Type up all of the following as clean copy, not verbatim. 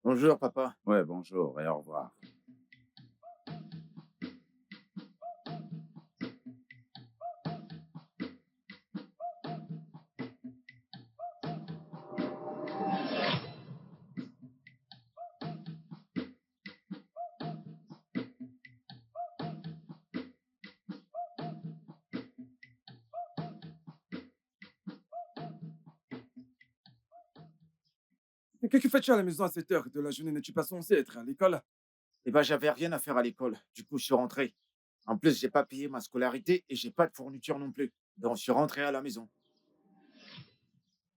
Bonjour, papa. Ouais, bonjour et au revoir. Mais qu'est-ce que fais-tu à la maison à cette heure de la journée? N'es-tu pas censé être à l'école? Eh ben, j'avais rien à faire à l'école. Du coup, je suis rentré. En plus, j'ai pas payé ma scolarité et j'ai pas de fourniture non plus. Donc, je suis rentré à la maison.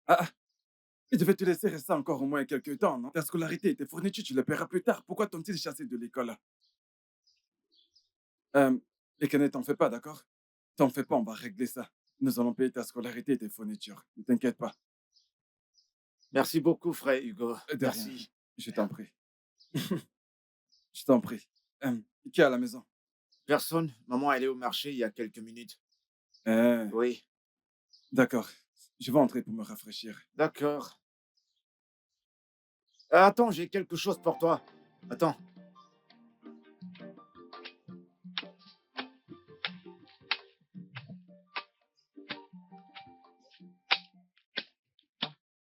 Ah, ah, il devait te laisser rester encore au moins quelques temps, non? Ta scolarité et tes fournitures, tu les paieras plus tard. Pourquoi t'ont-ils chassé de l'école? Et que ne t'en fais pas, d'accord? T'en fais pas, on va régler ça. Nous allons payer ta scolarité et tes fournitures. Ne t'inquiète pas. Merci beaucoup, frère Hugo. De rien. Merci. Je t'en prie. Je t'en prie. Qui est à la maison? Personne. Maman, elle est au marché il y a quelques minutes. Euh, Oui, d'accord. Je vais entrer pour me rafraîchir. d'accord. Attends, j'ai quelque chose pour toi. Attends.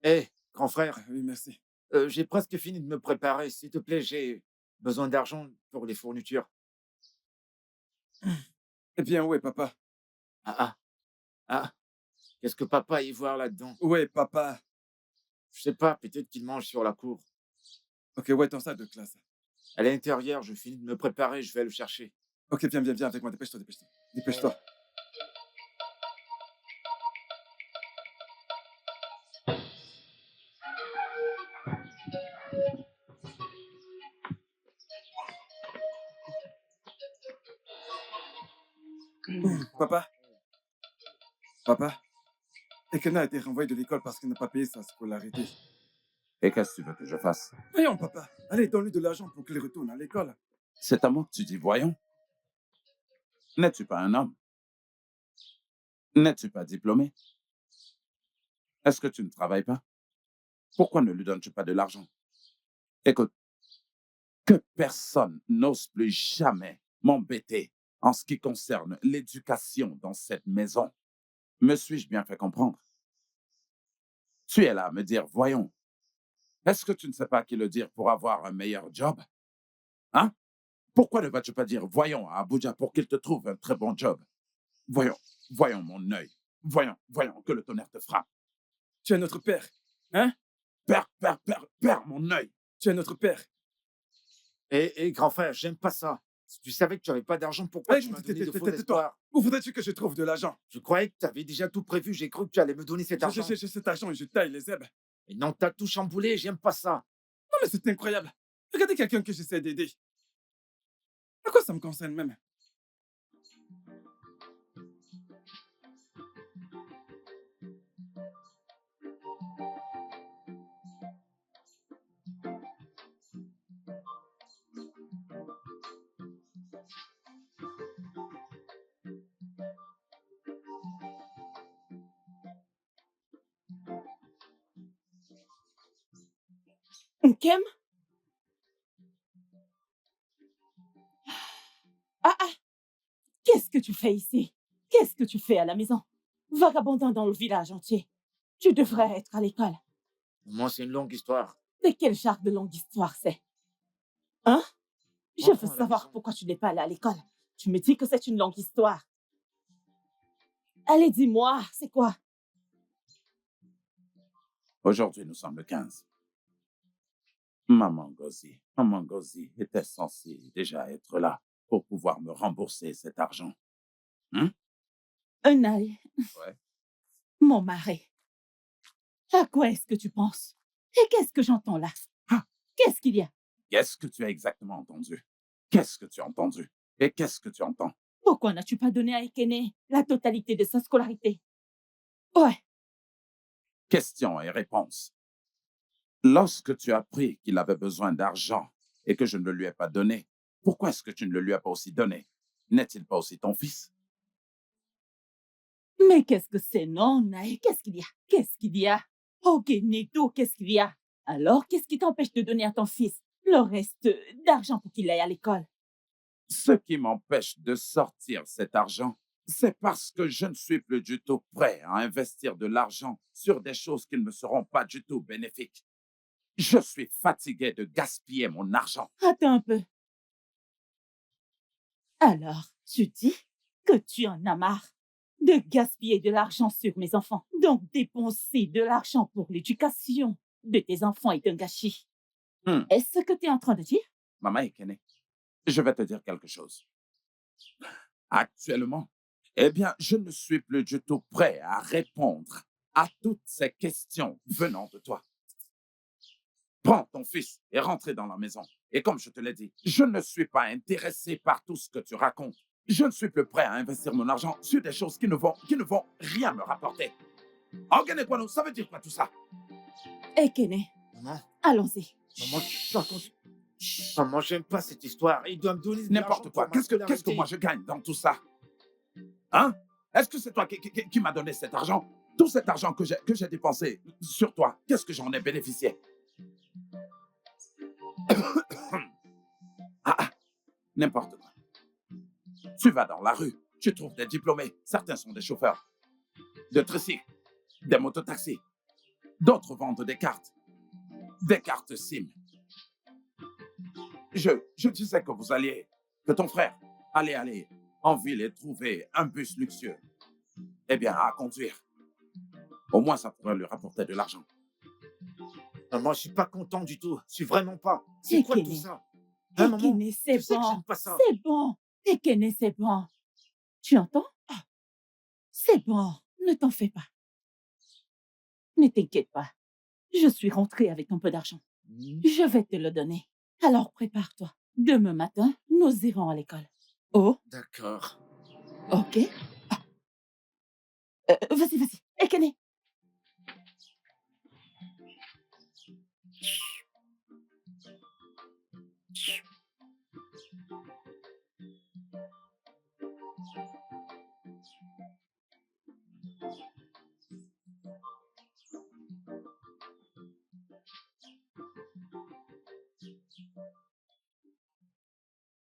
Hé, grand frère, Oui, merci. j'ai presque fini de me préparer. S'il te plaît, j'ai besoin d'argent pour les fournitures. Eh bien, ouais, papa. Ah, ah, ah. Qu'est-ce que papa y voir là-dedans? Ouais, papa. Je sais pas, peut-être qu'il mange sur la cour. Ok, ouais, ton sac de classe. À l'intérieur, je finis de me préparer, je vais le chercher. Ok, viens, viens, viens avec moi. Dépêche-toi, dépêche-toi. Dépêche-toi. Papa, papa. Ekena a été renvoyé de l'école parce qu'il n'a pas payé sa scolarité. Et qu'est-ce que tu veux que je fasse? Voyons, papa. Allez, donne-lui de l'argent pour qu'il retourne à l'école. C'est à moi que tu dis voyons. N'es-tu pas un homme? N'es-tu pas diplômé? Est-ce que tu ne travailles pas? Pourquoi ne lui donnes-tu pas de l'argent? Écoute, que personne n'ose plus jamais m'embêter en ce qui concerne l'éducation dans cette maison. Me suis-je bien fait comprendre? Tu es là à me dire voyons. Est-ce que tu ne sais pas qui le dire pour avoir un meilleur job? Hein? Pourquoi ne vas-tu pas dire voyons à Abuja pour qu'il te trouve un très bon job? Voyons, voyons mon œil. Voyons, voyons, que le tonnerre te frappe. Tu es notre père. Hein? Perds mon œil. Tu es notre père. Et grand frère, j'aime pas ça. Si tu savais que tu n'avais pas d'argent, pourquoi tu m'as donné de faux Tais-toi. espoirs? Où voudrais-tu que je trouve de l'argent? Je croyais que tu avais déjà tout prévu, j'ai cru que tu allais me donner cet argent. J'ai cet argent et je taille les zèbres. Et non, t'as tout chamboulé, j'aime pas ça. Non, mais c'est incroyable. Regardez quelqu'un que j'essaie d'aider. À quoi ça me concerne même? Kem? Ah ah, qu'est-ce que tu fais ici? Qu'est-ce que tu fais à la maison? Vagabondant dans le village entier. Tu devrais être à l'école. Moi, c'est une longue histoire. De quel genre de longue histoire c'est? Hein? Je veux Rentrons à la savoir maison. pourquoi tu n'es pas allé à l'école. Tu me dis que c'est une longue histoire. Allez, dis-moi, c'est quoi? Aujourd'hui, nous sommes le 15. Maman Ngozi était censée déjà être là pour pouvoir me rembourser cet argent. Hein? Naï, Ouais. mon mari, à quoi est-ce que tu penses? Et qu'est-ce que j'entends là? Ah, Qu'est-ce qu'il y a? qu'est-ce que tu as exactement entendu? Qu'est-ce que tu as entendu? Et qu'est-ce que tu entends? Pourquoi n'as-tu pas donné à Ekene la totalité de sa scolarité? Ouais, Questions et réponses. Lorsque tu as appris qu'il avait besoin d'argent et que je ne le lui ai pas donné, pourquoi est-ce que tu ne le lui as pas aussi donné? N'est-il pas aussi ton fils? mais qu'est-ce que c'est, non, Naï? Qu'est-ce qu'il y a? Qu'est-ce qu'il y a? Ok, Neto, qu'est-ce qu'il y a? Alors, qu'est-ce qui t'empêche de donner à ton fils le reste d'argent pour qu'il aille à l'école? Ce qui m'empêche de sortir cet argent, c'est parce que je ne suis plus du tout prêt à investir de l'argent sur des choses qui ne me seront pas du tout bénéfiques. Je suis fatigué de gaspiller mon argent. Attends un peu. Alors, tu dis que tu en as marre de gaspiller de l'argent sur mes enfants. Donc, dépenser de l'argent pour l'éducation de tes enfants est un gâchis. Hmm, Est-ce ce que tu es en train de dire? Maman Ekene, je vais te dire quelque chose. Actuellement, eh bien, je ne suis plus du tout prêt à répondre à toutes ces questions venant de toi. Prends ton fils et rentrez dans la maison. Et comme je te l'ai dit, je ne suis pas intéressé par tout ce que tu racontes. Je ne suis plus prêt à investir mon argent sur des choses qui ne vont rien me rapporter. Organiquano, ça veut dire quoi tout ça? Ekene, Maman, allons-y. maman, tu racontes. Maman, j'aime pas cette histoire. Il doit me donner de l'argent N'importe quoi. pour ma Qu'est-ce que scolarité. moi je gagne dans tout ça? Hein? Est-ce que c'est toi qui m'as donné cet argent? Tout cet argent que j'ai dépensé sur toi, qu'est-ce que j'en ai bénéficié? Ah, ah, n'importe quoi. Tu vas dans la rue, tu trouves des diplômés. Certains sont des chauffeurs de tricycle, des mototaxis. D'autres vendent des cartes SIM. Je disais que que ton frère allait aller en ville et trouver un bus luxueux. Eh bien, à conduire. Au moins, ça pourrait lui rapporter de l'argent. Maman, je suis pas content du tout. Je suis vraiment pas. C'est quoi tout Ekene, ça? Hein, maman? Ekene, Tu c'est sais que bon. j'aime pas ça. C'est bon. Ekene, c'est bon. Tu entends? Ah, c'est bon. Ne t'en fais pas. Ne t'inquiète pas. Je suis rentrée avec un peu d'argent. Je vais te le donner. Alors prépare-toi. Demain matin, nous irons à l'école. Oh, D'accord. ok. Vas-y, vas-y. Ekene.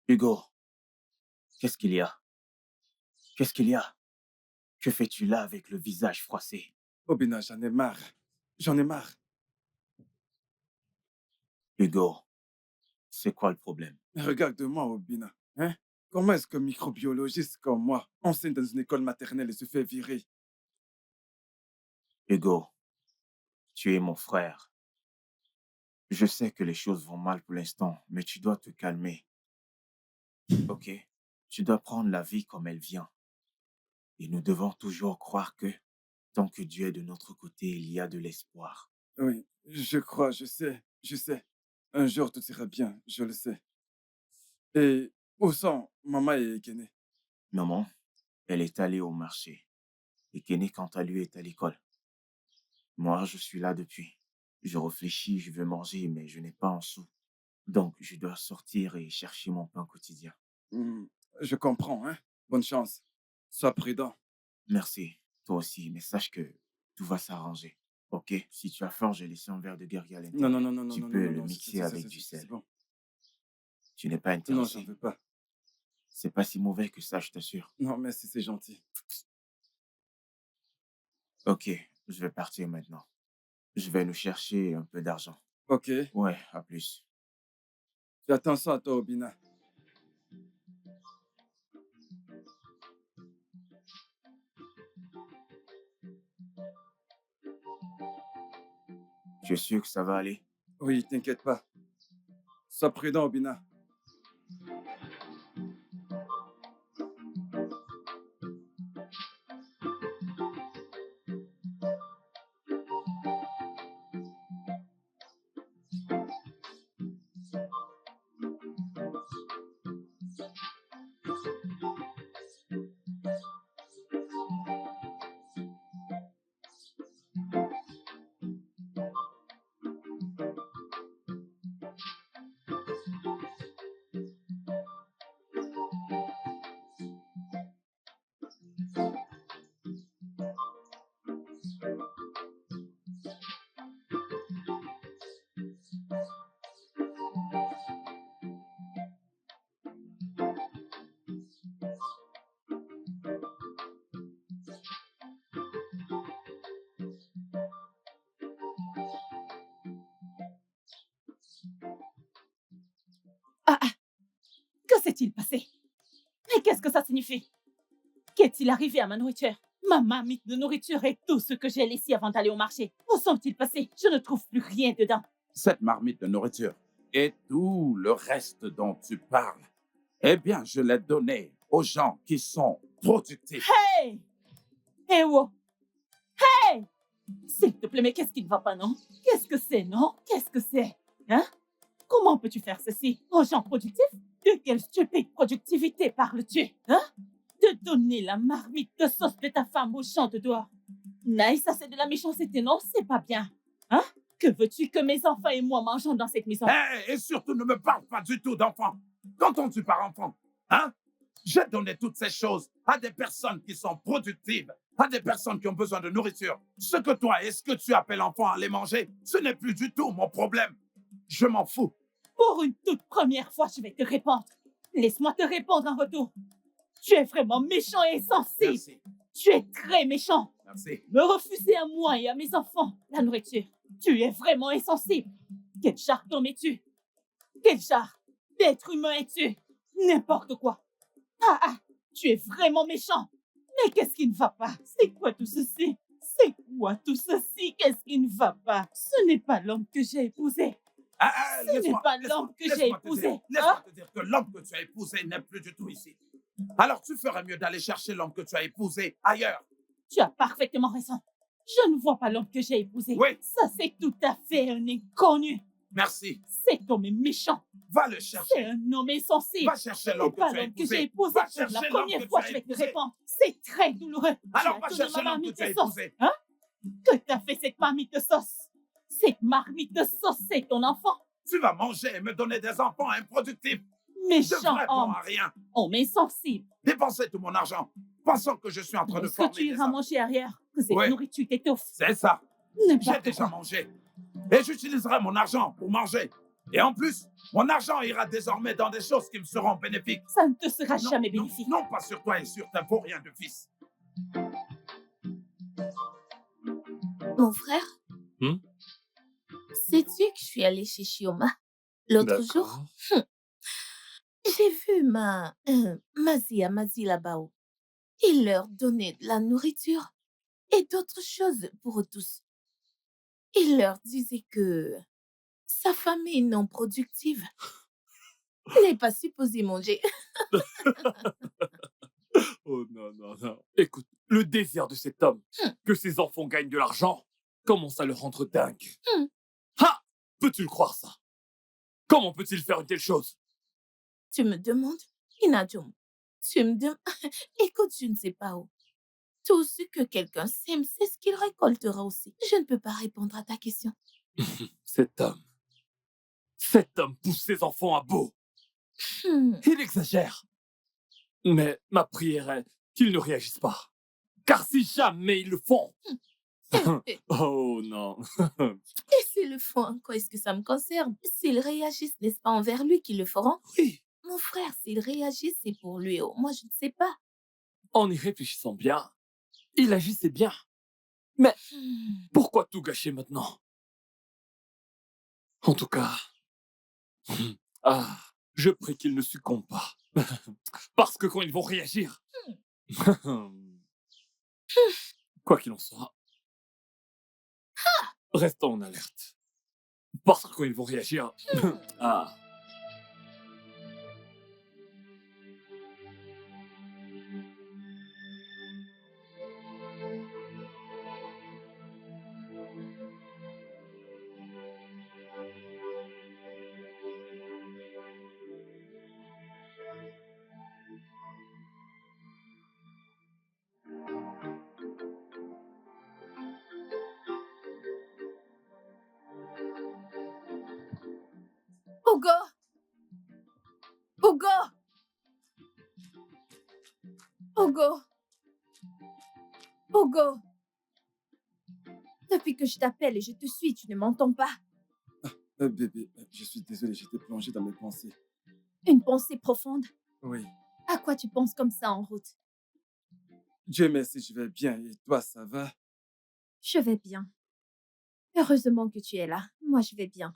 Hugo, qu'est-ce qu'il y a? Qu'est-ce qu'il y a? Que fais-tu là avec le visage froissé? Obina, j'en ai marre. J'en ai marre. Hugo, c'est quoi le problème? Regarde-moi, Obina. Hein? Comment est-ce qu'un microbiologiste comme moi enseigne dans une école maternelle et se fait virer? Hugo, tu es mon frère. Je sais que les choses vont mal pour l'instant, mais tu dois te calmer, ok? Tu dois prendre la vie comme elle vient. Et nous devons toujours croire que tant que Dieu est de notre côté, il y a de l'espoir. Oui, je crois, je sais. Un jour, tout ira bien, je le sais. Et où sont maman et Kene? Maman, elle est allée au marché. Et Kenny, quant à lui, est à l'école. Moi, je suis là depuis. Je réfléchis, je veux manger, mais je n'ai pas un sou. Donc, je dois sortir et chercher mon pain quotidien. Hmm, je comprends, hein? Bonne chance. Sois prudent. Merci, toi aussi, mais sache que tout va s'arranger. Ok? Si tu as faim, j'ai laissé un verre de guerrier à Non, non, l'intérieur. non, non, non, Tu non, non, peux non, le non, mixer avec du c'est sel. bon. Tu n'es pas Non, j'en intéressé. veux pas. C'est pas si mauvais que ça, je t'assure. Non, merci, c'est gentil. Ok, je vais partir maintenant. Je vais nous chercher un peu d'argent. Ok. Ouais, à plus. Fais attention à toi, Obina. Tu es sûr que ça va aller? Oui, t'inquiète pas. Sois prudent, Obina. Ah, ah, que s'est-il passé? Mais qu'est-ce que ça signifie? Qu'est-il arrivé à ma nourriture? Ma marmite de nourriture et tout ce que j'ai laissé avant d'aller au marché. Où sont-ils passés? Je ne trouve plus rien dedans. Cette marmite de nourriture et tout le reste dont tu parles, eh bien, je l'ai donné aux gens qui sont productifs. Hey! Hey, oh! Hey! S'il te plaît, mais qu'est-ce qui ne va pas, non? Qu'est-ce que c'est, non? Qu'est-ce que c'est? Hein? Comment peux-tu faire ceci aux gens productifs? De quelle stupide productivité parles-tu? Hein? De donner la marmite de sauce de ta femme aux gens de dehors. Naïs, ça c'est de la méchanceté, non? C'est pas bien. Hein? Que veux-tu que mes enfants et moi mangeons dans cette maison? Et surtout, ne me parle pas du tout d'enfants. Qu'entends-tu par enfant? Hein? J'ai donné toutes ces choses à des personnes qui sont productives, à des personnes qui ont besoin de nourriture. Ce que toi et ce que tu appelles enfant à les manger, ce n'est plus du tout mon problème. Je m'en fous. Pour une toute première fois, je vais te répondre. Laisse-moi te répondre en retour. Tu es vraiment méchant et insensible. Merci. Tu es très méchant. Merci. Me refuser à moi et à mes enfants la nourriture. Tu es vraiment insensible. Quel genre d'homme es-tu? Quel genre d'être humain es-tu? N'importe quoi. Ah, ah, tu es vraiment méchant. Mais qu'est-ce qui ne va pas? C'est quoi tout ceci? C'est quoi tout ceci? Qu'est-ce qui ne va pas? Ce n'est pas l'homme que j'ai épousé. Ce n'est Laisse-moi- pas laisse-moi- l'homme que j'ai laisse-moi te épousé. dire- Laisse-moi Hein? te dire que l'homme que tu as épousé n'est plus du tout ici. Alors tu ferais mieux d'aller chercher l'homme que tu as épousé ailleurs. Tu as parfaitement raison. Je ne vois pas l'homme que j'ai épousé. Oui. Ça, c'est tout à fait un inconnu. Merci. Cet homme est méchant. Va le C'est chercher. un homme insensible. Va chercher Ce n'est l'homme pas que tu as l'homme que j'ai épousé. épousé. Va Pour la chercher l'homme première que fois, tu as je vais te épousé. répondre. C'est très douloureux. Alors Tu va as donné chercher ma l'homme que marmite tu as de sauce. épousé. Hein? Que t'as fait cette marmite de sauce? Cette marmite de sauce, c'est ton enfant? Tu vas manger et me donner des enfants improductifs. De Méchant vrais bons homme. à rien. Homme insensible. Dépenser tout mon argent, pensant que je suis en train de Est-ce que former tu des iras enfants. manger arrière? Que cette Oui. nourriture t'étouffe. C'est ça. J'ai N'importe déjà quoi. mangé. Et j'utiliserai mon argent pour manger. Et en plus, mon argent ira désormais dans des choses qui me seront bénéfiques. Ça ne te sera Non, jamais non, bénéfique. non, pas sur toi et sur ta vaurien de fils. Mon frère, Hmm? sais-tu que je suis allée chez Chioma l'autre jour? D'accord. J'ai vu Mazi là-bas. Il leur donnait de la nourriture et d'autres choses pour eux tous. Il leur disait que sa famille non productive n'est pas supposée manger. Oh non, non, non. Écoute, le désir de cet homme, que ses enfants gagnent de l'argent, commence à le rendre dingue. Hmm. Ha! Peux-tu le croire, ça? Comment peut-il faire une telle chose? Tu me demandes, Inadjum, tu me demandes... Écoute, je ne sais pas où. Tout ce que quelqu'un sème, c'est ce qu'il récoltera aussi. Je ne peux pas répondre à ta question. Cet homme pousse ses enfants à bout. Hmm. Il exagère. Mais ma prière est qu'ils ne réagissent pas. Car si jamais ils le font... Oh non. Et s'ils le font, en quoi est-ce que ça me concerne? S'ils réagissent, n'est-ce pas envers lui qu'ils le feront? Oui, Mon frère, s'ils réagissent, c'est pour lui. Oh, moi, je ne sais pas. en y réfléchissant bien, il agissait bien. Mais Hmm. pourquoi tout gâcher maintenant? En tout cas, je prie qu'ils ne succombent pas. Parce que quand ils vont réagir, quoi qu'il en soit, Restons en alerte. Parce qu'ils vont réagir. Ah. Hugo! Hugo! Hugo! Hugo! Depuis que je t'appelle et je te suis, tu ne m'entends pas. Bébé, je suis désolé, j'étais plongé dans mes pensées. Une pensée profonde. Oui. À quoi tu penses comme ça en route? Dieu merci, je vais bien. Et toi, ça va? Je vais bien. Heureusement que tu es là. Moi, je vais bien.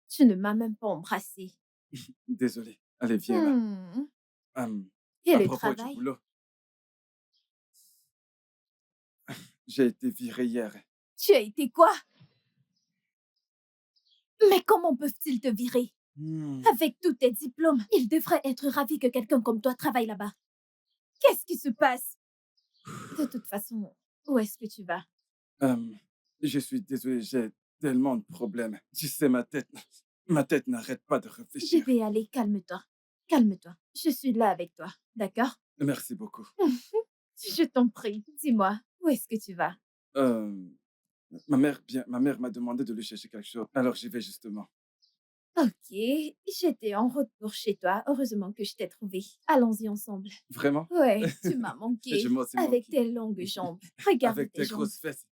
Tu ne m'as même pas embrassé. Désolé. Allez, viens là. Hum, Et à le propos du travail? boulot, j'ai été viré hier. Tu as été quoi? Mais comment peuvent-ils te virer? Avec tous tes diplômes, ils devraient être ravis que quelqu'un comme toi travaille là-bas. Qu'est-ce qui se passe? De toute façon, où est-ce que tu vas? Je suis désolé, j'ai tellement de problèmes. Tu sais, ma tête n'arrête pas de réfléchir. Bébé, allez, calme-toi. Calme-toi. Je suis là avec toi, d'accord? Merci beaucoup. Je t'en prie, dis-moi, où est-ce que tu vas? Ma mère m'a demandé de lui chercher quelque chose, alors j'y vais justement. Ok, j'étais en route pour chez toi. Heureusement que je t'ai trouvé. Allons-y ensemble. Vraiment? Ouais, tu m'as Je manqué. m'en suis Avec manqué. tes longues jambes. Regarde Avec tes tes jambes. grosses fesses.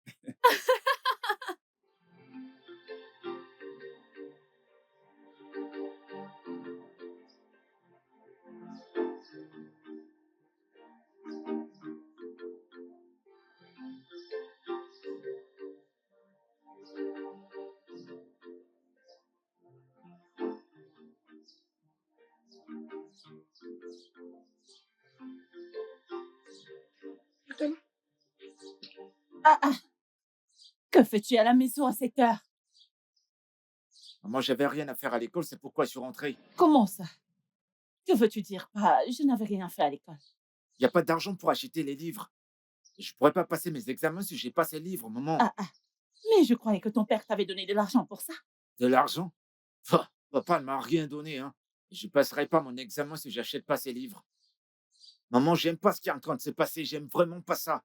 Ah, ah, que fais-tu à la maison à cette heure? Moi, j'avais rien à faire à l'école, c'est pourquoi je suis rentré. Comment ça? Que veux-tu dire? Bah, je n'avais rien fait à l'école. Il n'y a pas d'argent pour acheter les livres. Et je pourrais pas passer mes examens si j'ai pas ces livres, maman. Ah, ah, mais je croyais que ton père t'avait donné de l'argent pour ça. De l'argent? Pah, papa ne m'a rien donné, hein. Je passerai pas mon examen si j'achète pas ces livres. Maman, j'aime pas ce qui est en train de se passer, j'aime vraiment pas ça.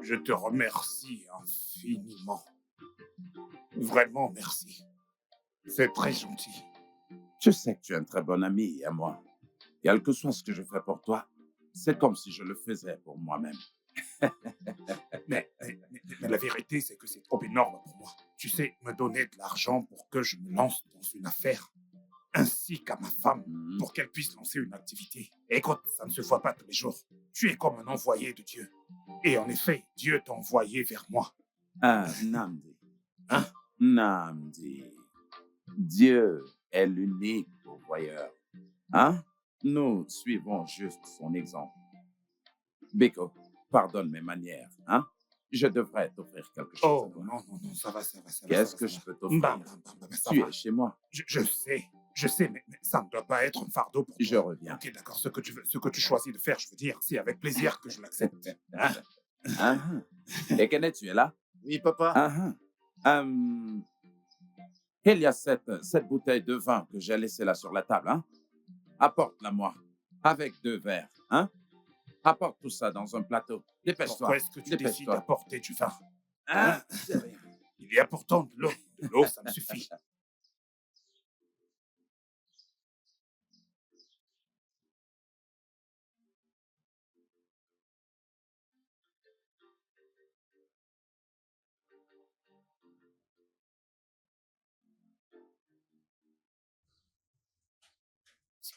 Je te remercie infiniment. Vraiment merci. C'est très gentil. Je sais que tu es un très bon ami à moi. Quel que soit ce que je fais pour toi, c'est comme si je le faisais pour moi-même. Mais la vérité, c'est que c'est trop énorme pour moi. Tu sais, me donner de l'argent pour que je me lance dans une affaire, ainsi qu'à ma femme, Mhm. pour qu'elle puisse lancer une activité. Écoute, ça ne se voit pas tous les jours. Tu es comme un envoyé de Dieu. Et en effet, Dieu t'a envoyé vers moi. Ah, Namdi. Hein? Namdi. Dieu est l'unique pourvoyeur. Hein? Nous suivons juste son exemple. Beko, pardonne mes manières. Hein? Je devrais t'offrir quelque chose. Oh, à toi. non, ça va, ça va. Qu'est-ce que ça je va. peux t'offrir? Ça Tu va. es chez moi. Je sais, mais ça ne doit pas être un fardeau pour toi. Je reviens. Ok, d'accord, ce que tu choisis de faire, je veux dire, c'est avec plaisir que je l'accepte. Hein? Ah, ah. Et Kenneth, tu es là? Oui, papa. Ah, ah. Il y a cette bouteille de vin que j'ai laissée là sur la table. Hein? Apporte-la-moi. Avec 2 verres. Hein? Apporte tout ça dans un plateau. Dépêche-toi. Pourquoi est-ce que tu décides Dépêche-toi. d'apporter du vin? Hein? C'est rien. Il y a pourtant de l'eau. De l'eau, ça me suffit.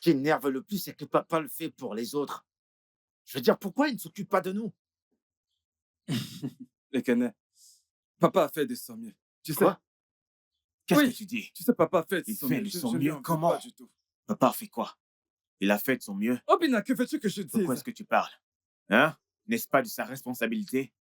qui énerve le plus, c'est que papa le fait pour les autres. Je veux dire, pourquoi il ne s'occupe pas de nous? Ekene, papa a fait de son mieux. Tu sais, Quoi? Qu'est-ce que oui, tu dis? tu sais, papa a fait de Il son fait mieux. de Je son ne lui mieux en veux comment? pas du tout. Papa a fait quoi? Il a fait de son mieux. Obina, que veux-tu que je De quoi dise? est-ce que tu parles? Hein? N'est-ce pas de sa responsabilité?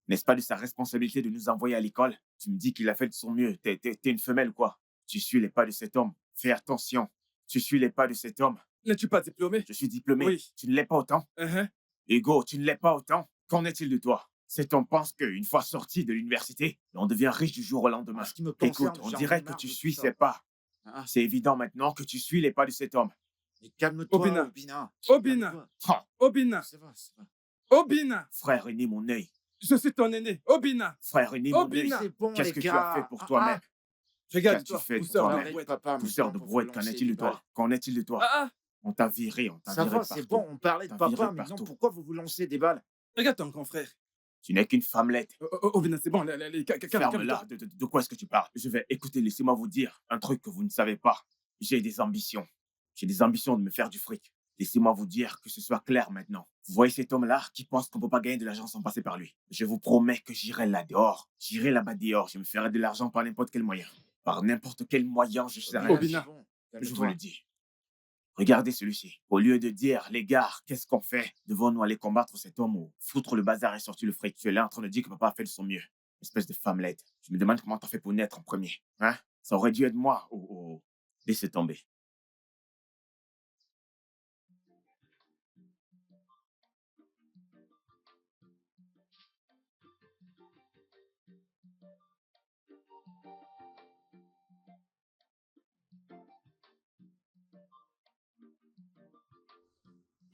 N'est-ce pas de sa responsabilité de nous envoyer à l'école? Tu me dis qu'il a fait de son mieux. T'es une femelle, quoi. Tu suis les pas de cet homme. Fais attention. Tu suis les pas de cet homme. N'es-tu pas diplômé? Je suis diplômé. Oui. Tu ne l'es pas autant. Uh-huh. Hugo, tu ne l'es pas autant. Qu'en est-il de toi? Cet homme pense qu'une fois sorti de l'université, on devient riche du jour au lendemain. En ce qui me concerne, Écoute, on j'en ai dirait que marre tu de tout suis ça. ses pas. Ah, C'est évident maintenant que tu suis les pas de cet homme. mais calme-toi, Obina. Obina. Obina. Calme-toi. Ah, Obina. C'est vrai, c'est vrai. Obina. frère aîné, mon œil. Je suis ton aîné. Obina. Frère aîné, mon œil. Obina. C'est bon, Qu'est-ce les que tu as fait gars. pour Ah, toi-même? Regarde-toi, Qu'as-tu fait de pousseur de toi-même? arrête, brouette. papa, Pousseur maintenant de pour brouette, vous qu'en lancer est-il de des balles. toi? Qu'en est-il de toi? Ah, ah. On t'a viré, on t'a Ça viré va, de c'est partout. bon, on parlait de T'as viré papa, de maintenant partout. pourquoi vous vous lancez des balles? Regarde ton grand frère. Tu n'es qu'une femmelette. Obina, c'est bon. Calme-toi. Ferme-la. De quoi est-ce que tu parles? Je vais écouter, laissez-moi vous dire un truc que vous ne savez pas. J'ai des ambitions. J'ai des ambitions de me faire du fric. Laissez-moi vous dire que ce soit clair maintenant. Vous voyez cet homme-là qui pense qu'on ne peut pas gagner de l'argent sans passer par lui. Je vous promets que j'irai là dehors. J'irai là-bas dehors. Je me ferai de l'argent par n'importe quel moyen. Par n'importe quel moyen, je serai. Obina. c'est bon, Je vous calme-toi. le dis. Regardez celui-ci. Au lieu de dire, les gars, qu'est-ce qu'on fait? Devons-nous aller combattre cet homme ou foutre le bazar et sortir le fric? Tu es là en train de dire que papa a fait de son mieux. Espèce de femmelette. Je me demande comment t'as fait pour naître en premier. Hein? Ça aurait dû être moi. Oh. Laissez tomber.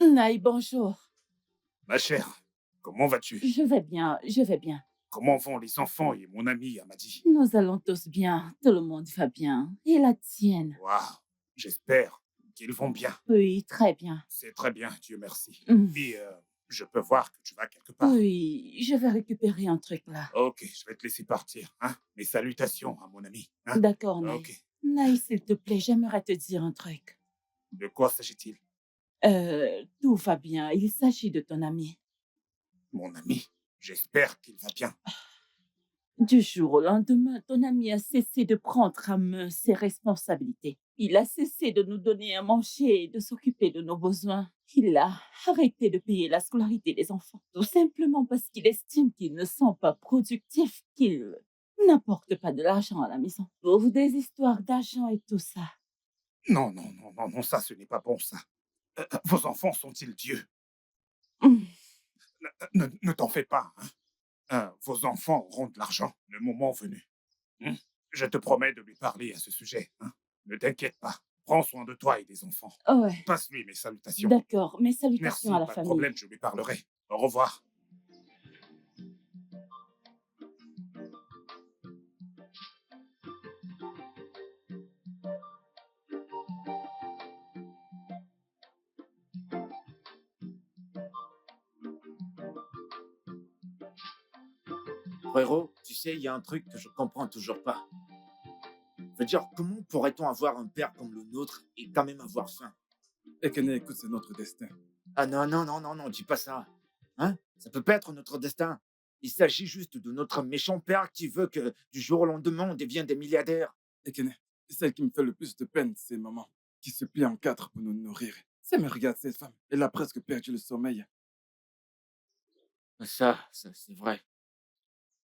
Naï, bonjour. Ma chère, comment vas-tu? Je vais bien, je vais bien. Comment vont les enfants et mon ami Amadi? Nous allons tous bien, tout le monde va bien. Et la tienne? Waouh, j'espère qu'ils vont bien. Oui, très bien. C'est très bien, Dieu merci. Mm. Et je peux voir que tu vas quelque part. Oui, je vais récupérer un truc là. Ok, je vais te laisser partir. Hein? Mes salutations à mon ami. Hein? D'accord, Naï. Ok. Naï, s'il te plaît, j'aimerais te dire un truc. De quoi s'agit-il? Tout va bien, il s'agit de ton ami. Mon ami, j'espère qu'il va bien. Du jour au lendemain, ton ami a cessé de prendre à main ses responsabilités. Il a cessé de nous donner à manger et de s'occuper de nos besoins. Il a arrêté de payer la scolarité des enfants, tout simplement parce qu'il estime qu'ils ne sont pas productifs, qu'ils n'apportent pas de l'argent à la maison. Pour des histoires d'argent et tout ça. Non, ça, ce n'est pas bon, ça. Vos enfants sont-ils Dieu? Hum, Ne t'en fais pas. Hein? Vos enfants auront de l'argent le moment venu. Je te promets de lui parler à ce sujet. Hein? Ne t'inquiète pas. Prends soin de toi et des enfants. Ouais, Passe-lui mes salutations. d'accord. Mes Merci, salutations à la pas de famille. problème, je lui parlerai. Au revoir. Frérot, tu sais, il y a un truc que je comprends toujours pas. Je veux dire, comment pourrait-on avoir un père comme le nôtre et quand même avoir faim? Ekene, écoute, c'est notre destin. Ah non, dis pas ça. Hein? Ça peut pas être notre destin. Il s'agit juste de notre méchant père qui veut que du jour au lendemain, on devienne des milliardaires. Ekene, celle qui me fait le plus de peine, c'est maman, qui se plie en quatre pour nous nourrir. Ça me regarde, cette femme. Elle a presque perdu le sommeil. Ça, c'est vrai.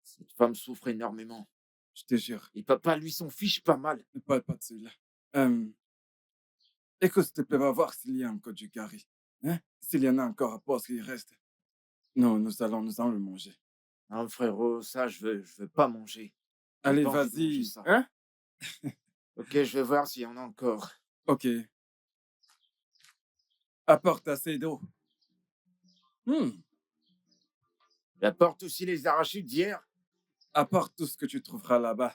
Cette femme souffre énormément. Je te jure. Et papa, lui, s'en fiche pas mal. Ne parle pas de celui-là. Écoute, s'il te plaît, va voir s'il y a encore du curry. Hein? S'il y en a encore à part ce qu'il reste. Non, nous allons le manger. Non, frérot, ça, je veux pas manger. J'ai Allez, pas envie de manger vas-y. ça. Hein? Ok, je vais voir s'il y en a encore. Ok. Apporte assez d'eau. J'apporte aussi les arachides d'hier. Apporte tout ce que tu trouveras là-bas.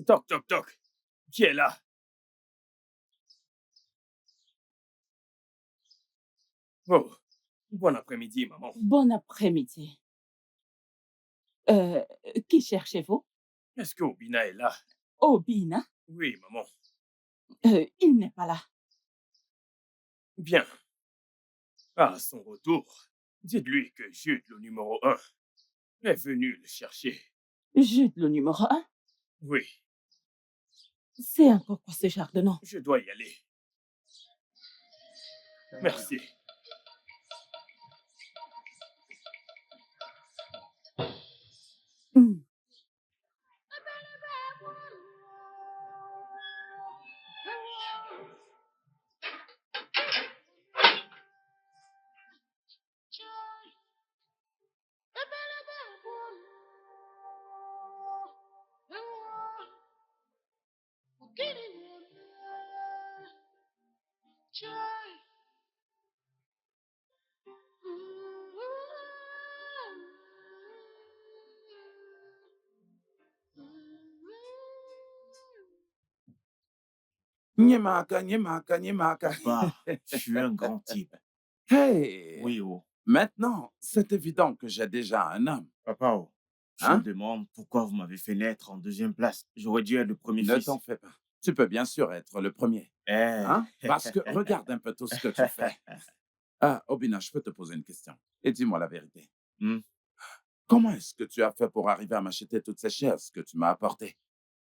Toc, toc, toc. Qui est là? Oh, bon après-midi, maman. Bon après-midi. Qui cherchez-vous? Est-ce que Obina est là? Obina? Oui, maman. Il n'est pas là. Bien. À son retour, dites-lui que Jude, le numéro 1, est venu le chercher. Jude, le numéro 1? Oui, C'est encore quoi ce genre de nom? je dois y aller. Merci. Hmm. Nyemaka, nyemaka, nyemaka. Papa, je suis un grand type. Hey! Oui, oh. Maintenant, c'est évident que j'ai déjà un homme. Papa, oh. Je Hein? me demande pourquoi vous m'avez fait naître en deuxième place. J'aurais dû être le premier Ne fils. t'en fais pas. Tu peux bien sûr être le premier. Eh. Hein? Parce que regarde un peu tout ce que tu fais. Ah, Obina, je peux te poser une question. Et dis-moi la vérité. Hmm. Comment est-ce que tu as fait pour arriver à m'acheter toutes ces chaises que tu m'as apportées?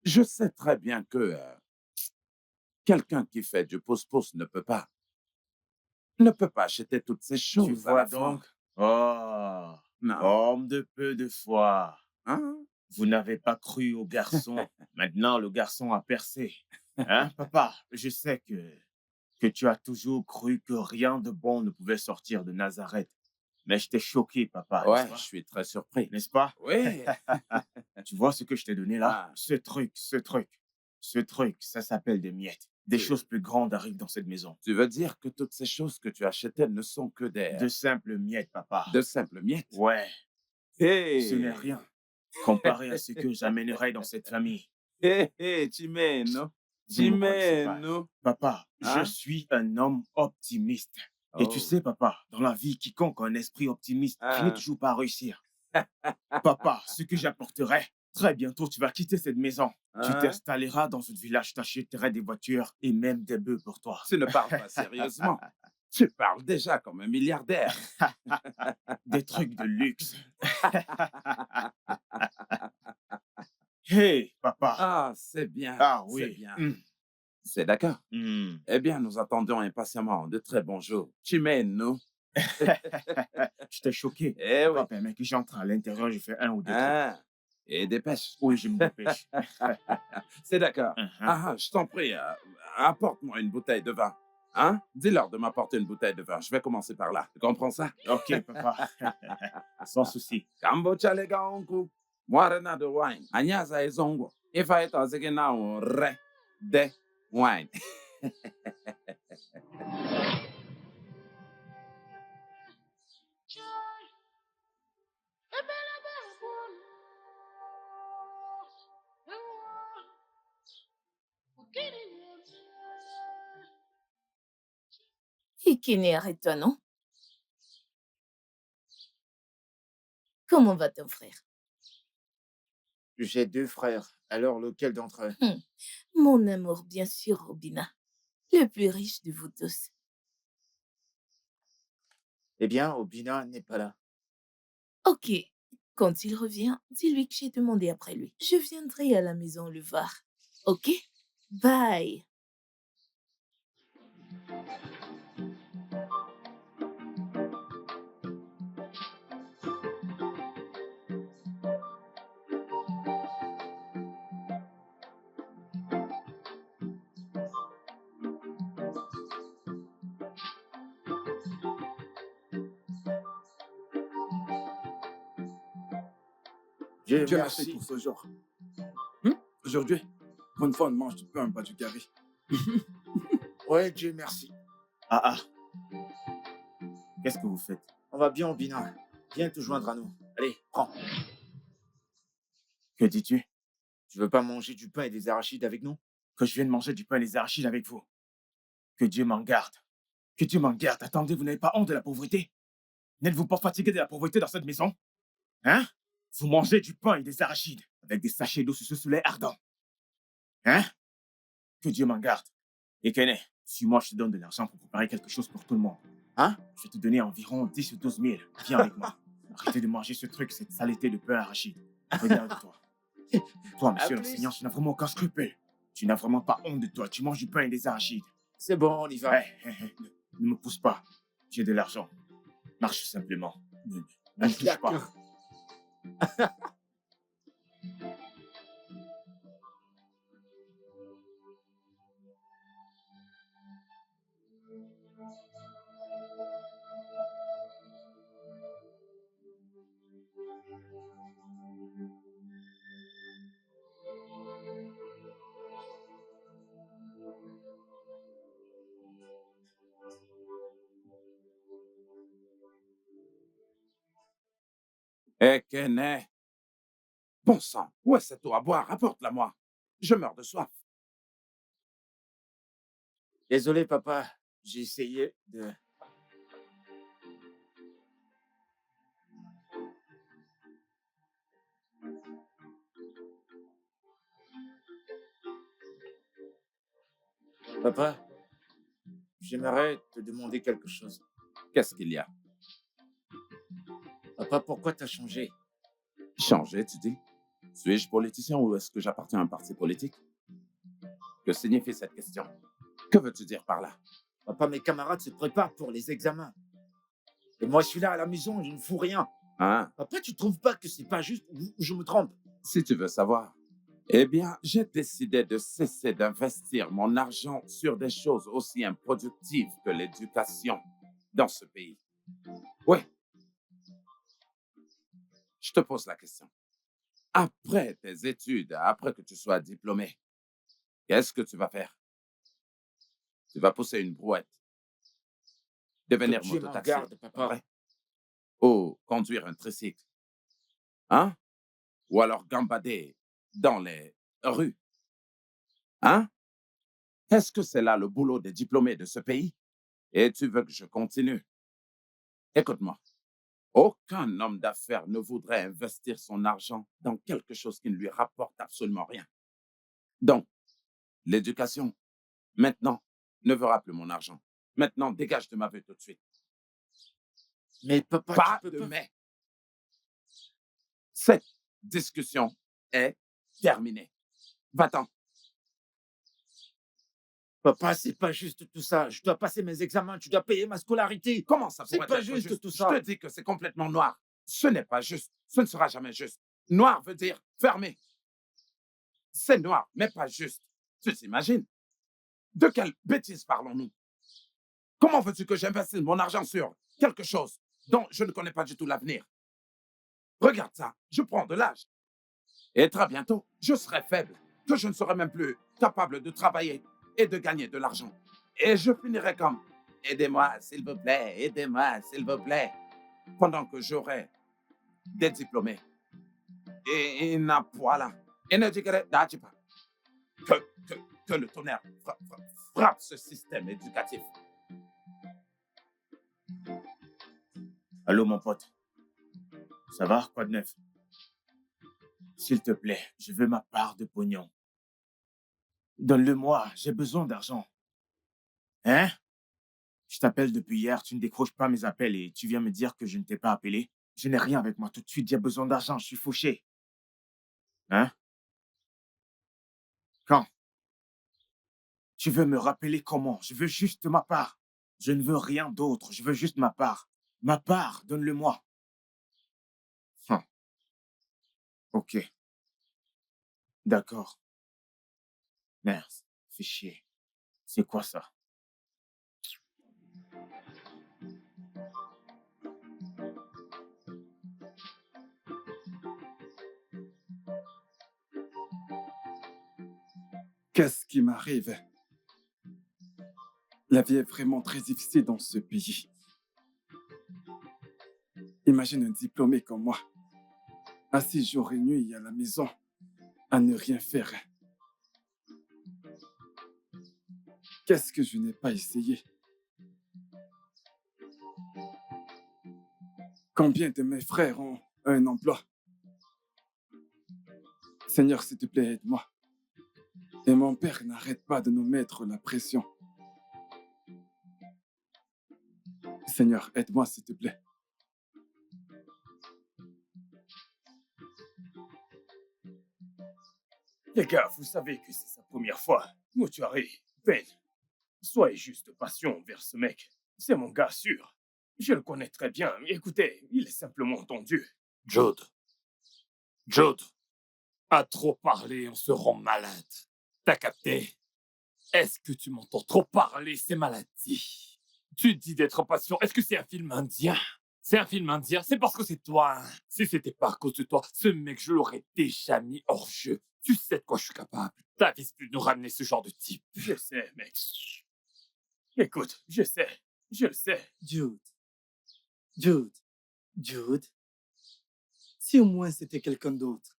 Je sais très bien que quelqu'un qui fait du pouce-pouce ne peut pas acheter toutes ces Tu choses à vois la fois. donc? Oh, Non. homme de peu de foi. Hein? Vous n'avez pas cru au garçon. Maintenant, le garçon a percé. Hein, papa? Je sais que tu as toujours cru que rien de bon ne pouvait sortir de Nazareth. Mais je t'ai choqué, papa, Ouais, n'est-ce je suis très surpris. pas? N'est-ce pas? Oui. Tu vois ce que je t'ai donné là? Ah. Ce truc, ça s'appelle des miettes. Des Tu- choses plus grandes arrivent dans cette maison. Tu veux dire que toutes ces choses que tu achetais ne sont que De simples miettes, papa. de simples miettes? Ouais, Hey! ce n'est rien comparé à ce que j'amènerai dans cette famille. Hé, hé, Chimeno. Vous ne me connaissez pas. Chimeno. Papa, Hein? je suis un homme optimiste. Et tu Oh. sais, papa, dans la vie, quiconque a un esprit optimiste finit Ah. toujours par réussir. Papa, ce que j'apporterai, très bientôt, tu vas quitter cette maison. Tu Hein? t'installeras dans un village, t'achèteras des voitures et même des bœufs pour toi. Tu ne parles pas sérieusement. Tu parles déjà comme un milliardaire. Des trucs de luxe. Hey, papa. Ah, c'est bien. Ah C'est oui. bien. Hmm. C'est d'accord. Hmm. Eh bien, nous attendons impatiemment de très bons jours. Chimeno. Je t'ai choqué. Eh oui. Papa, permets que j'entre à l'intérieur, je fais un ou deux trucs. Ah. Et dépêche. Oui, je me dépêche. C'est d'accord. Uh-huh. Ah, je t'en prie, apporte-moi une bouteille de vin. Hein? Dis-leur de m'apporter une bouteille de vin. Je vais commencer par là. Tu comprends ça? Ok, papa. Sans souci. Kambocha lega onku. Warena de wine. Anyaza ezongo. If I thought again now, re de wine. Ikine, arrête-toi, non? Comment va ton frère? J'ai 2 frères. Alors, lequel d'entre eux? Mon amour, bien sûr, Robina. Le plus riche de vous tous. Eh bien, Obina n'est pas là. Ok. Quand il revient, dis-lui que j'ai demandé après lui. Je viendrai à la maison le voir. Ok? Bye. Dieu Dieu merci merci. pour ce jour. Aujourd'hui, pour une fois, on ne mange pas un pas du carré. Ouais, Dieu merci. Ah. Qu'est-ce que vous faites? On va bien, Obina. Viens te joindre à nous. Allez, prends. Que dis-tu? Tu veux pas manger du pain et des arachides avec nous? Que je vienne manger du pain et des arachides avec vous. Que Dieu m'en garde. Que Dieu m'en garde. Attendez, vous n'avez pas honte de la pauvreté? N'êtes-vous pas fatigué de la pauvreté dans cette maison? Hein? Vous mangez du pain et des arachides avec des sachets d'eau sur ce soleil ardent. Hein? Que Dieu m'en garde. Et Kene, si moi je te donne de l'argent pour préparer quelque chose pour tout le monde, Hein? je vais te donner environ 10 ou 12 000. Viens avec moi. Arrêtez de manger ce truc, cette saleté de pain arachide. Regarde-toi. Toi, monsieur À plus. l'enseignant, tu n'as vraiment aucun scrupule. Tu n'as vraiment pas honte de toi. Tu manges du pain et des arachides. C'est bon, on y va. Ne me pousse pas. J'ai de l'argent. Marche simplement. Ne me touche pas. D'accord. Eh, Kene, bon sang, où est cette eau à boire? Apporte-la-moi. Je meurs de soif. Désolé, papa. J'ai essayé de... Papa, j'aimerais te demander quelque chose. Qu'est-ce qu'il y a? Papa, pourquoi t'as changé? Changer, tu dis? Suis-je politicien ou est-ce que j'appartiens à un parti politique? Que signifie cette question? Que veux-tu dire par là? Papa, mes camarades se préparent pour les examens. Et moi, je suis là à la maison, je ne fous rien. Hein? Papa, tu trouves pas que c'est pas juste ou je me trompe? Si tu veux savoir. Eh bien, j'ai décidé de cesser d'investir mon argent sur des choses aussi improductives que l'éducation dans ce pays. Oui. Je te pose la question. Après tes études, après que tu sois diplômé, qu'est-ce que tu vas faire? Tu vas pousser une brouette, devenir Que Dieu m'en mototaxi, garde, papa. vrai? Ou conduire un tricycle, hein? Ou alors gambader dans les rues, hein? Est-ce que c'est là le boulot des diplômés de ce pays? Et tu veux que je continue? Écoute-moi, aucun homme d'affaires ne voudrait investir son argent dans quelque chose qui ne lui rapporte absolument rien. Donc, l'éducation, maintenant, ne verra plus mon argent. Maintenant, dégage de ma vue tout de suite. Mais papa, Pas tu peux de pas... mais. Cette discussion est terminée. Va-t'en. Papa, c'est pas juste tout ça. Je dois passer mes examens, tu dois payer ma scolarité. Comment ça C'est pourrait pas être juste juste? tout Je ça. te dis que c'est complètement noir. Ce n'est pas juste. Ce ne sera jamais juste. Noir veut dire fermé. C'est noir, mais pas juste. Tu t'imagines? De quelle bêtise parlons-nous? Comment veux-tu que j'investisse mon argent sur quelque chose dont je ne connais pas du tout l'avenir? Regarde ça, je prends de l'âge. Et très bientôt, je serai faible, que je ne serai même plus capable de travailler et de gagner de l'argent. Et je finirai comme aidez-moi, s'il vous plaît, aidez-moi, s'il vous plaît, pendant que j'aurai des diplômés. Et voilà. Et ne dirai pas que le tonnerre frappe ce système éducatif. Allô, mon pote. Ça va? Quoi de neuf? S'il te plaît, je veux ma part de pognon. Donne-le-moi, j'ai besoin d'argent. Hein? Je t'appelle depuis hier, tu ne décroches pas mes appels et tu viens me dire que je ne t'ai pas appelé. Je n'ai rien avec moi tout de suite, j'ai besoin d'argent, je suis fauché. Hein? Quand? Tu veux me rappeler comment? Je veux juste ma part. Je ne veux rien d'autre, je veux juste ma part. Ma part, donne-le-moi. Ok. D'accord. Merde, fais chier. C'est quoi ça? Qu'est-ce qui m'arrive? La vie est vraiment très difficile dans ce pays. Imagine un diplômé comme moi, assis jour et nuit à la maison, à ne rien faire. Qu'est-ce que je n'ai pas essayé? Combien de mes frères ont un emploi? Seigneur, s'il te plaît, aide-moi. Et mon père n'arrête pas de nous mettre la pression. Seigneur, aide-moi, s'il te plaît. Les gars, vous savez que c'est sa première fois. Mortuary, Ben, soyez juste patient envers ce mec. C'est mon gars sûr. Je le connais très bien. Écoutez, il est simplement tendu. Jude. Jude. À trop parler, on se rend malade. T'as capté? Est-ce que tu m'entends trop parler, c'est maladie? Tu dis d'être patient. Est-ce que c'est un film indien? C'est un film indien? C'est parce que c'est toi. Hein. Si c'était pas à cause de toi, ce mec, je l'aurais déjà mis hors jeu. Tu sais de quoi je suis capable. T'avises plus de nous ramener ce genre de type. Je sais, mec. Écoute, je sais. Je le sais. Jude. Jude. Jude. Si au moins c'était quelqu'un d'autre.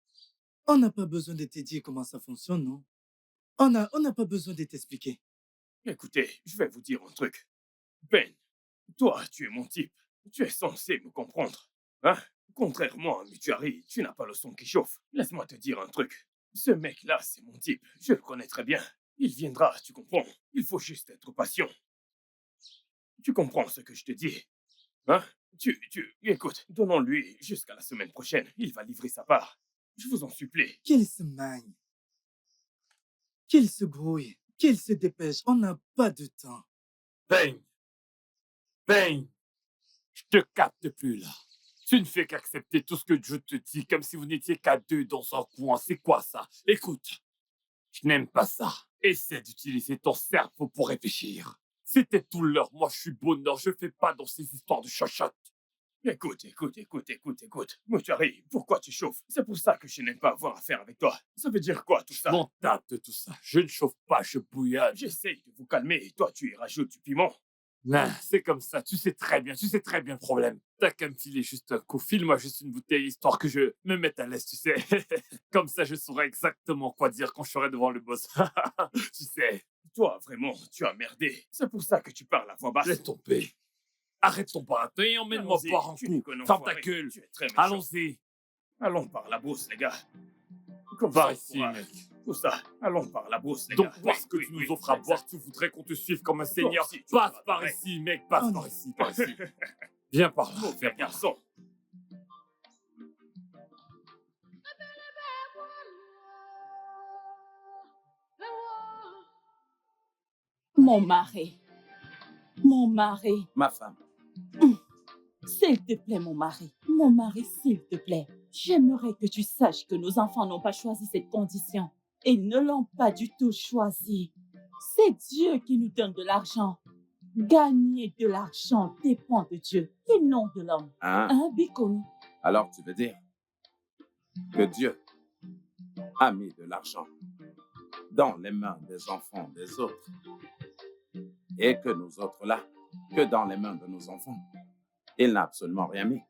On n'a pas besoin de te dire comment ça fonctionne, non? On n'a pas besoin de t'expliquer. Écoutez, je vais vous dire un truc. Ben, toi, tu es mon type. Tu es censé me comprendre. Hein? Contrairement à Mortuary, tu n'as pas le son qui chauffe. Laisse-moi te dire un truc. Ce mec-là, c'est mon type. Je le connais très bien. Il viendra, tu comprends? Il faut juste être patient. Tu comprends ce que je te dis? Hein? Écoute, donnons-lui jusqu'à la semaine prochaine. Il va livrer sa part. Je vous en supplie. Qu'il se magne. Qu'il se grouille. Qu'il se dépêche. On n'a pas de temps. Ben! Ben! Je te capte plus là. Tu ne fais qu'accepter tout ce que je te dis comme si vous n'étiez qu'à deux dans un coin. C'est quoi ça? Écoute, je n'aime pas ça. Essaie d'utiliser ton cerveau pour réfléchir. C'était tout l'heure. Moi, je suis bonheur. Je fais pas dans ces histoires de chachotte. Écoute. Mortuary, pourquoi tu chauffes? C'est pour ça que je n'aime pas avoir affaire avec toi. Ça veut dire quoi tout ça? Je m'en tape de tout ça. Je ne chauffe pas, je bouillonne. J'essaye de vous calmer et toi, tu y rajoutes du piment. Non, c'est comme ça. Tu sais très bien le problème. T'as qu'à me filer juste un coup. File-moi juste une bouteille histoire que je me mette à l'aise, tu sais. Comme ça, je saurais exactement quoi dire quand je serai devant le boss. Tu sais. Toi, vraiment, tu as merdé. C'est pour ça que tu parles à voix basse. Laisse tomber. Arrête ton baratin et emmène-moi Allons-y, boire un tu coup. n'es qu'un Ferme ta enfoiré, gueule. tu es très méchant. Allons-y. Allons par la brousse, les gars. Comme Par ça, on ici, pourra- mec. Tout ça, allons par la brousse, les Donc, gars. parce que Oui, tu oui, nous offres à exact. boire, tu voudrais qu'on te suive comme un seigneur. aussi, tu Passe feras par pareil. ici, mec. Passe Oh par non. ici, par ici. Viens par là. Mauvais garçon. Mon mari. Mon mari. Ma femme. S'il te plaît, mon mari. Mon mari, s'il te plaît. J'aimerais que tu saches que nos enfants n'ont pas choisi cette condition. Ils ne l'ont pas du tout choisi. C'est Dieu qui nous donne de l'argent. Gagner de l'argent dépend de Dieu et non de l'homme. Hein? Hein, Bikonou? Alors tu veux dire que Dieu a mis de l'argent dans les mains des enfants des autres et que nous autres là, que dans les mains de nos enfants, il n'a absolument rien mis.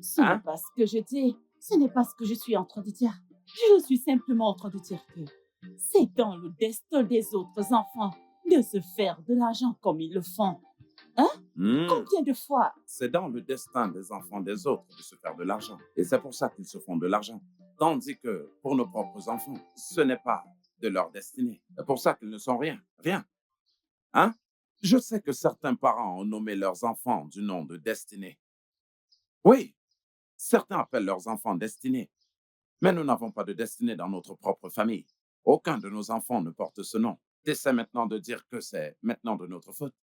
Ce Hein? n'est pas ce que je dis. Ce n'est pas ce que je suis en train de dire. Je suis simplement en train de dire que c'est dans le destin des autres enfants de se faire de l'argent comme ils le font. Hmm. Combien de fois? C'est dans le destin des enfants des autres de se faire de l'argent. Et c'est pour ça qu'ils se font de l'argent. Tandis que pour nos propres enfants, ce n'est pas de leur destinée. C'est pour ça qu'ils ne sont rien. Rien. Hein? Je sais que certains parents ont nommé leurs enfants du nom de destinée. Oui, certains appellent leurs enfants destinée. Mais nous n'avons pas de destinée dans notre propre famille. Aucun de nos enfants ne porte ce nom. T'essaies maintenant de dire que c'est maintenant de notre faute.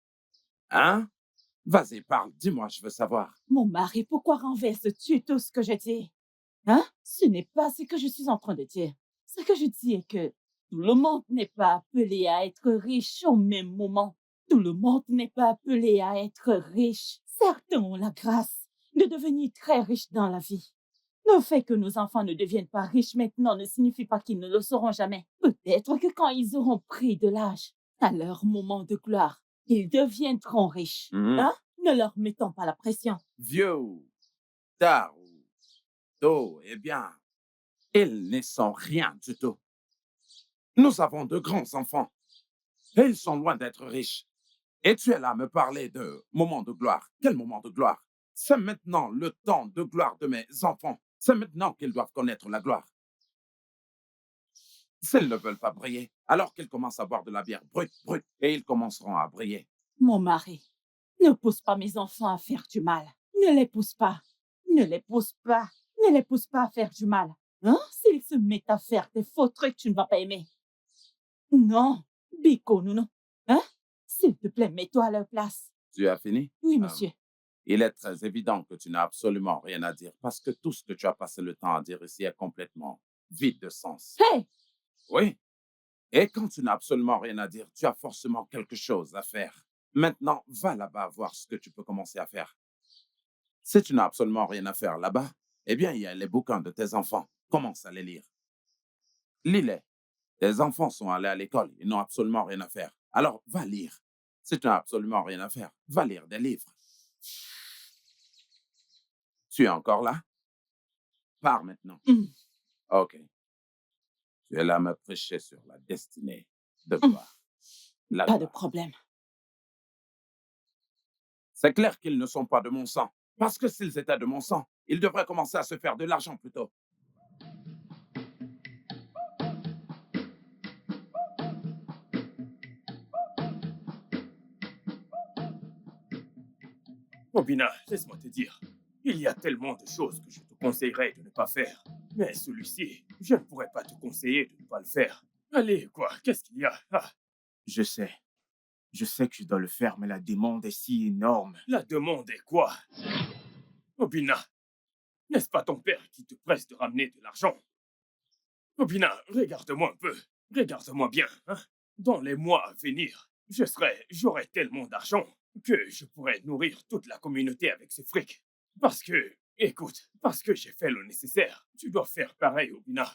Hein? Vas-y, parle, dis-moi, je veux savoir. Mon mari, pourquoi renverses-tu tout ce que je dis? Hein? Ce n'est pas ce que je suis en train de dire. Ce que je dis est que tout le monde n'est pas appelé à être riche au même moment. Tout le monde n'est pas appelé à être riche. Certains ont la grâce de devenir très riches dans la vie. Le fait que nos enfants ne deviennent pas riches maintenant ne signifie pas qu'ils ne le seront jamais. Peut-être que quand ils auront pris de l'âge, à leur moment de gloire, ils deviendront riches. Mhm. Hein? Ne leur mettons pas la pression. Vieux ou tard ou tôt, eh bien, Ils ne sont rien du tout. Nous avons de grands enfants et ils sont loin d'être riches. Et tu es là à me parler de moment de gloire. Quel moment de gloire? C'est maintenant le temps de gloire de mes enfants. C'est maintenant qu'ils doivent connaître la gloire. S'ils ne veulent pas briller, alors qu'ils commencent à boire de la bière brute, et ils commenceront à briller. Mon mari, ne pousse pas mes enfants à faire du mal. Ne les pousse pas. Ne les pousse pas. Ne les pousse pas à faire du mal. Hein? S'ils se mettent à faire des faux trucs, tu ne vas pas aimer. Non, Biko, non. Hein? S'il te plaît, mets-toi à leur place. Tu as fini? Oui, monsieur. Il est très évident que tu n'as absolument rien à dire parce que tout ce que tu as passé le temps à dire ici est complètement vide de sens. Hey! Oui. Et quand tu n'as absolument rien à dire, tu as forcément quelque chose à faire. Maintenant, va là-bas voir ce que tu peux commencer à faire. Si tu n'as absolument rien à faire là-bas, eh bien, il y a les bouquins de tes enfants. Commence à les lire. Lis-les. Tes enfants sont allés à l'école. Ils n'ont absolument rien à faire. Alors, va lire. Si tu n'as absolument rien à faire, va lire des livres. Tu es encore là? Pars maintenant. OK. Tu es là à me prêcher sur la destinée de gloire. La Pas de gloire. problème. C'est clair qu'ils ne sont pas de mon sang. Parce que s'ils étaient de mon sang, ils devraient commencer à se faire de l'argent plutôt. Obina, laisse-moi te dire. Il y a tellement de choses que je te conseillerais de ne pas faire. Mais celui-ci, je ne pourrais pas te conseiller de ne pas le faire. Allez, quoi, qu'est-ce qu'il y a? Ah, Je sais. Je sais que je dois le faire, mais la demande est si énorme. la demande est quoi? Obina, n'est-ce pas ton père qui te presse de ramener de l'argent? Obina, regarde-moi un peu. Regarde-moi bien. Hein? Dans les mois à venir, j'aurai tellement d'argent que je pourrais nourrir toute la communauté avec ce fric. Parce que, écoute, parce que j'ai fait le nécessaire. Tu dois faire pareil, Obina.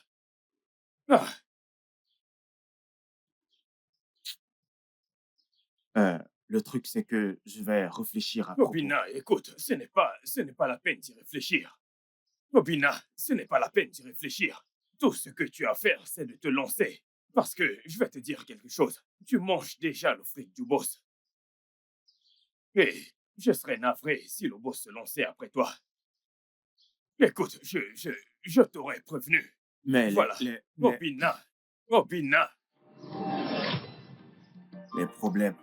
Ah, Le truc, c'est que je vais réfléchir à propos. Obina, écoute, ce n'est pas la peine d'y réfléchir. Obina, ce n'est pas la peine d'y réfléchir. Tout ce que tu as à faire, c'est de te lancer. Parce que, je vais te dire quelque chose. Tu manges déjà le fric du boss. Et je serais navré si le boss se lançait après toi. Écoute, je t'aurais prévenu. Mais Voilà. Obina, Obina. les problèmes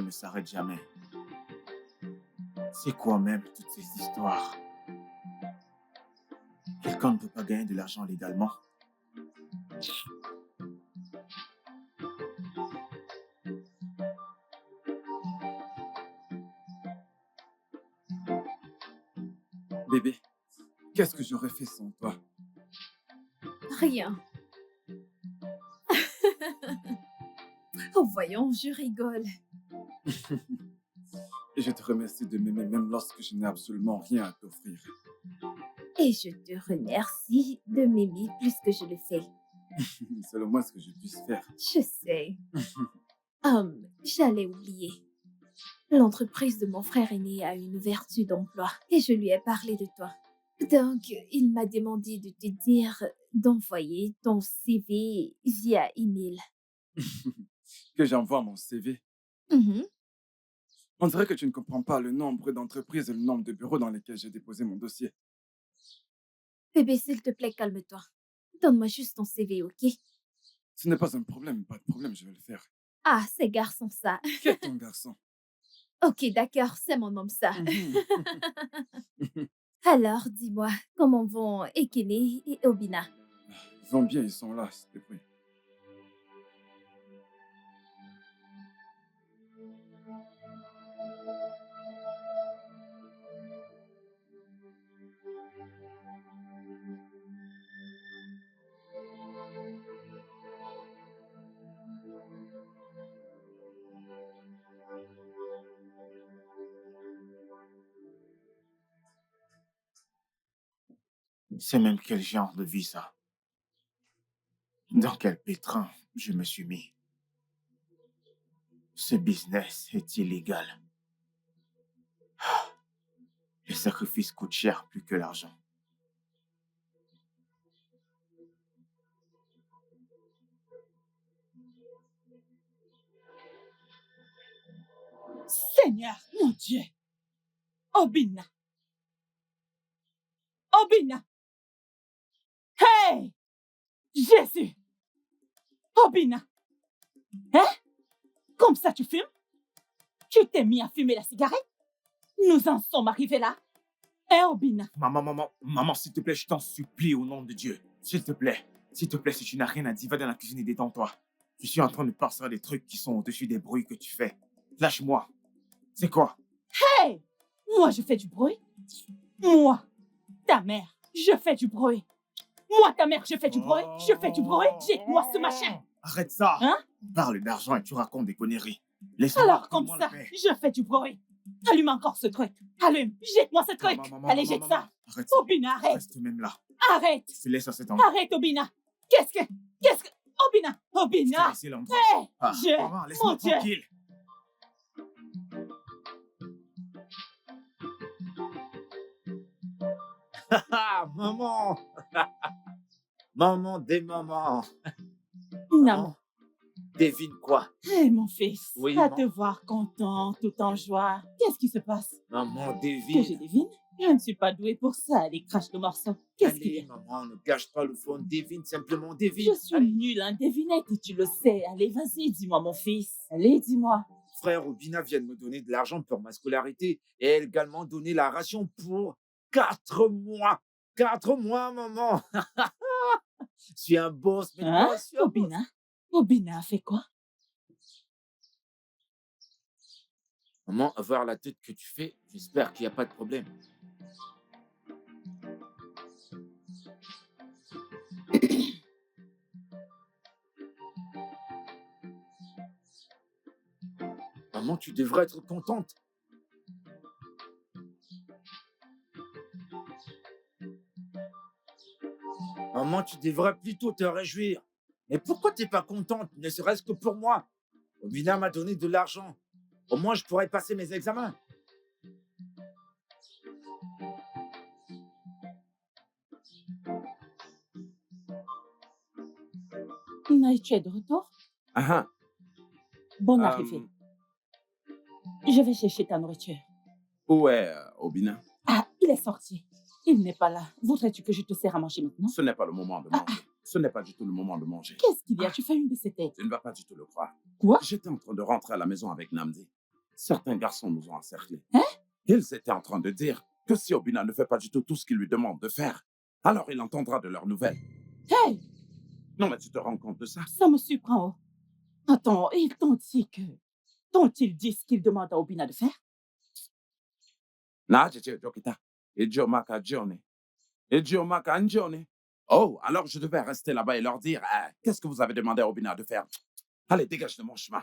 ne s'arrêtent jamais. C'est quoi même toutes ces histoires? Quelqu'un ne peut pas gagner de l'argent légalement. Bébé, qu'est-ce que j'aurais fait sans toi? Rien. Oh, voyons, je rigole. Et je te remercie de m'aimer même lorsque je n'ai absolument rien à t'offrir. Et je te remercie de m'aimer plus que je le fais. C'est le moins ce que je puisse faire. Je sais. J'allais oublier. L'entreprise de mon frère aîné a une ouverture d'emploi et je lui ai parlé de toi. Donc, il m'a demandé de te dire d'envoyer ton CV via email. Que j'envoie mon CV. Mhm. On dirait que tu ne comprends pas le nombre d'entreprises et le nombre de bureaux dans lesquels j'ai déposé mon dossier. Bébé, s'il te plaît, calme-toi. Donne-moi juste ton CV, ok? Ce n'est pas un problème, pas de problème, je vais le faire. Ah, c'est garçon ça. Qui est ton garçon? Ok, d'accord, c'est mon homme ça. Mhm. Alors, dis-moi, comment vont Ekene et Obina? Ils vont bien, ils sont là, s'il te plaît. C'est même quel genre de vie ça? Dans quel pétrin je me suis mis? Ce business est illégal. Les sacrifices coûtent cher plus que l'argent. Seigneur, mon Dieu. Obina. Obina. Hey! Jésus. Obina. Hein? Comme ça tu fumes? Tu t'es mis à fumer la cigarette? Nous en sommes arrivés là? Hein, Obina? Maman, s'il te plaît, je t'en supplie au nom de Dieu. S'il te plaît, si tu n'as rien à dire, va dans la cuisine et détends-toi. Je suis en train de penser à des trucs qui sont au-dessus des bruits que tu fais. Lâche-moi. C'est quoi? Hey! Moi, je fais du bruit? Moi, ta mère, je fais du bruit. Moi, ta mère, je fais du bruit. Je fais du bruit. Jette-moi ce machin. Arrête ça. Hein? On parle d'argent et tu racontes des conneries. Laisse-moi. Alors, comme donne-moi ça, la paix. je fais du bruit. Allume encore ce truc. Allume. Jette-moi ce truc. Allez, jette ça. Arrête ça. Obina, arrête. Reste même là. Arrête. Je te laisse à cet endroit. Arrête, Obina. Qu'est-ce que... Obina. Je t'ai Obina. laissé l'endroit. Hey! Ah, maman, Mon laisse-moi Dieu. tranquille. Ah, maman. Maman des mamans. Non. Devine quoi? Hey, mon fils. Oui, À maman. te voir content, tout en joie. Qu'est-ce qui se passe? Maman, Que je devine. devine? Je ne suis pas douée pour ça. Allez, crache le morceau. Qu'est-ce qu'il y Allez, a? maman, ne gâche pas le fond. Devine, simplement devine. Je suis nulle en devinette et tu le sais. Allez, vas-y, dis-moi, mon fils. Allez, dis-moi. Frère Obina vient de me donner de l'argent pour ma scolarité et elle a également donné la ration pour 4 mois. 4 mois, maman. Je suis un boss, mais Hein? moi, je suis un boss. Obina? Obina a fait quoi? Maman, à voir la tête que tu fais, j'espère qu'il n'y a pas de problème. Maman, tu devrais être contente. Maman, tu devrais plutôt te réjouir. Mais pourquoi t'es pas contente, ne serait-ce que pour moi? Obina m'a donné de l'argent. Au moins, je pourrais passer mes examens. Naï, tu es de retour? Ah, Bonne ah, arrivée. Je vais chercher ta nourriture. où est Obina? Ah, il est sorti. Il n'est pas là. Voudrais-tu que je te sers à manger maintenant? Ce n'est pas le moment de manger. Ce n'est pas du tout le moment de manger. Qu'est-ce qu'il y a? Tu fais une de ces têtes. Tu ne vas pas du tout le croire. Quoi? J'étais en train de rentrer à la maison avec Namdi. Certains garçons nous ont encerclés. Hein? Ils étaient en train de dire que si Obina ne fait pas du tout ce qu'il lui demande de faire, alors il entendra de leurs nouvelles. Hey! Non, mais tu te rends compte de ça? Ça me surprend. Oh. Attends, ils t'ont dit que... T'ont-ils dit ce qu'ils demandent à Obina de faire? Na, Jeje Jokita. Ejo Maka Johnny. Ejo Maka Johnny. Oh, alors je devais rester là-bas et leur dire qu'est-ce que vous avez demandé à Obina de faire? Allez, dégage de mon chemin.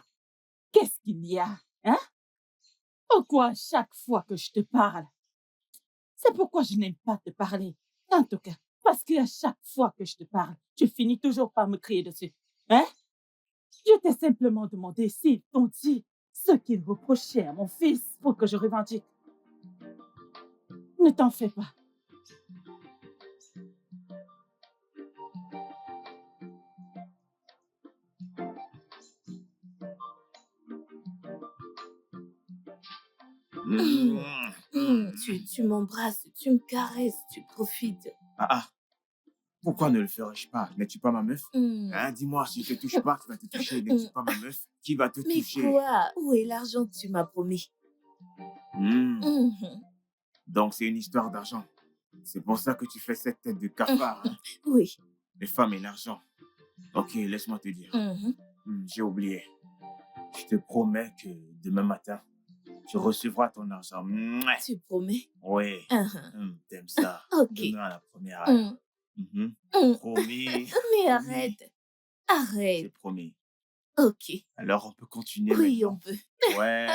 Qu'est-ce qu'il y a? Hein? Pourquoi chaque fois que je te parle? C'est pourquoi je n'aime pas te parler. En tout cas, parce qu'à chaque fois que je te parle, tu finis toujours par me crier dessus. Hein? Je t'ai simplement demandé s'ils t'ont dit ce qu'ils reprochaient à mon fils pour que je revendique. Ne t'en fais pas. Tu m'embrasses, tu me caresses, tu profites. Pourquoi ne le ferais-je pas? N'es-tu pas ma meuf? Hmm. Hein, dis-moi, si je te touche pas, qui va te toucher? N'es-tu pas ma meuf? Qui va te Mais toucher? quoi? Où est l'argent que tu m'as promis? Hmm. Mhm. Donc, c'est une histoire d'argent. C'est pour ça que tu fais cette tête de cafard. Hein? Oui. Les femmes et l'argent. Ok, laisse-moi te dire. Mhm. J'ai oublié. Je te promets que demain matin, tu recevras ton argent. Mouais. Tu promets? Oui. Mhm. T'aimes ça. Ok. Demain à la première heure. Mhm. Mhm. Promis. Mais arrête. C'est Arrête. promis. Ok. Alors, on peut continuer Oui, maintenant. on peut. Ouais.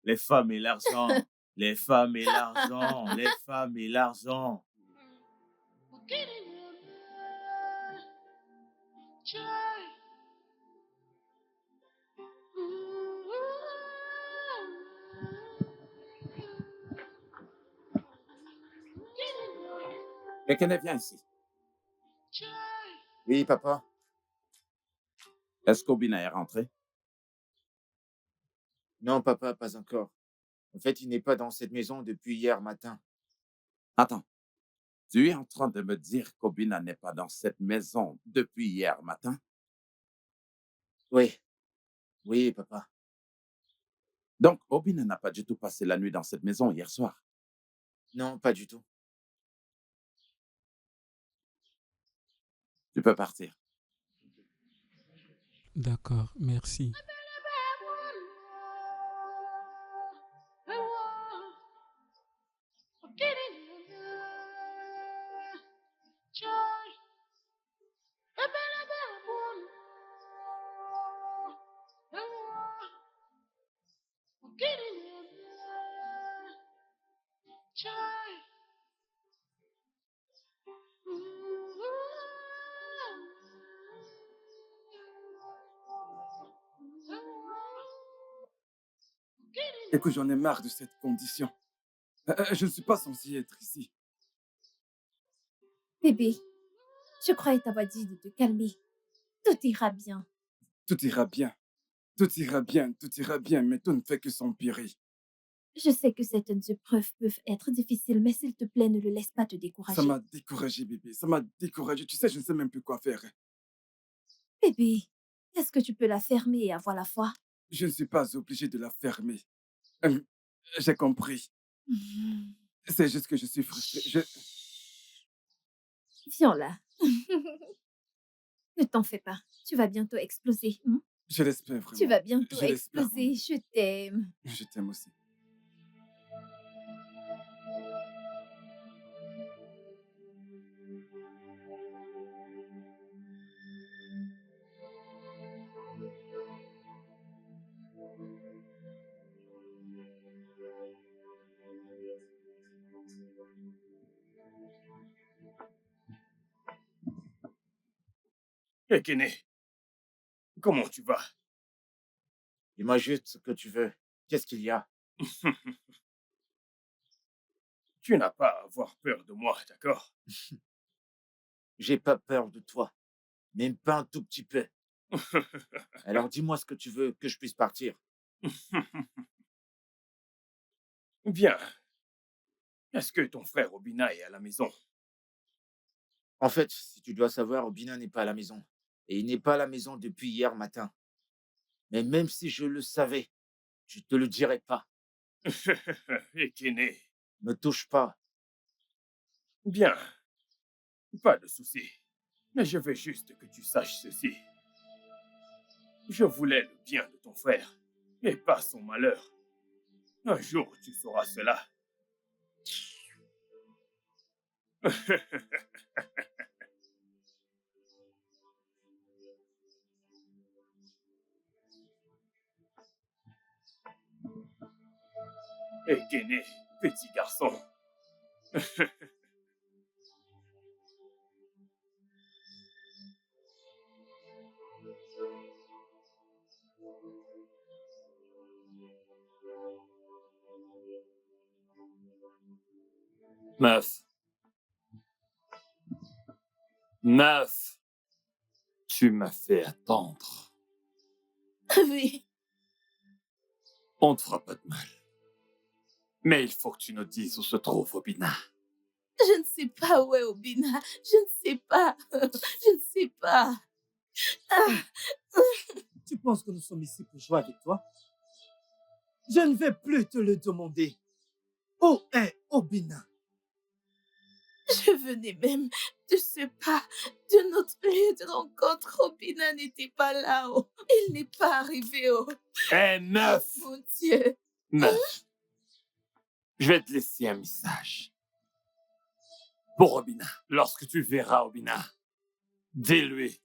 Les femmes et l'argent. Les femmes et l'argent. Les femmes et l'argent. Quelqu'un vient ici. Oui, papa. Est-ce qu'Obina est rentré? Non, papa, pas encore. En fait, il n'est pas dans cette maison depuis hier matin. Attends, tu es en train de me dire qu'Obina n'est pas dans cette maison depuis hier matin? Oui, oui, papa. Donc, Obina n'a pas du tout passé la nuit dans cette maison hier soir. Non, pas du tout. Tu peux partir. D'accord, merci. Écoute, j'en ai marre de cette condition. Je ne suis pas censé être ici. Bébé, je croyais t'avoir dit de te calmer. Tout ira bien. Tout ira bien. Tout ira bien, tout ira bien, mais tout ne fait que s'empirer. Je sais que certaines épreuves peuvent être difficiles, mais s'il te plaît, ne le laisse pas te Ça décourager. m'a découragé, bébé. Ça m'a découragé. Tu sais, je ne sais même plus quoi faire. Bébé, est-ce que tu peux la fermer et avoir la foi? Je ne suis pas obligé de la fermer. Hum, J'ai compris. Mhm. C'est juste que je suis frustré. Viens là. Ne t'en fais pas. Tu vas bientôt exploser. Je l'espère Tu vraiment. vas bientôt Je l'espère. exploser. Je t'aime. Je t'aime aussi. Hé, Kené, comment tu vas? Dis-moi juste ce que tu veux. Qu'est-ce qu'il y a? Tu n'as pas à avoir peur de moi, d'accord? J'ai pas peur de toi. Même pas un tout petit peu. Alors dis-moi ce que tu veux, que je puisse partir. Bien. Est-ce que ton frère Obina est à la maison? En fait, si tu dois savoir, Obina n'est pas à la maison. Et il n'est pas à la maison depuis hier matin. Mais même si je le savais, je te le dirais pas. Hé, Kené. Ne touche pas. Bien. Pas de souci. Mais je veux juste que tu saches ceci. Je voulais le bien de ton frère, et pas son malheur. Un jour, tu sauras cela. Hé, Kené, petit garçon. Meuf. Meuf. Tu m'as fait attendre. Oui. On ne te fera pas de mal. Mais il faut que tu nous dises où se trouve Obina. Je ne sais pas où est Obina. Je ne sais pas. Je ne sais pas. Tu penses que nous sommes ici pour jouer avec toi? Je ne vais plus te le demander. Où est Obina? Je venais même de ce pas de notre lieu de rencontre. Obina n'était pas là-haut. Il n'est pas arrivé haut. Hé, meuf! Mon Dieu. Meuf, je vais te laisser un message. Pour Obina, lorsque tu verras Obina, dis-lui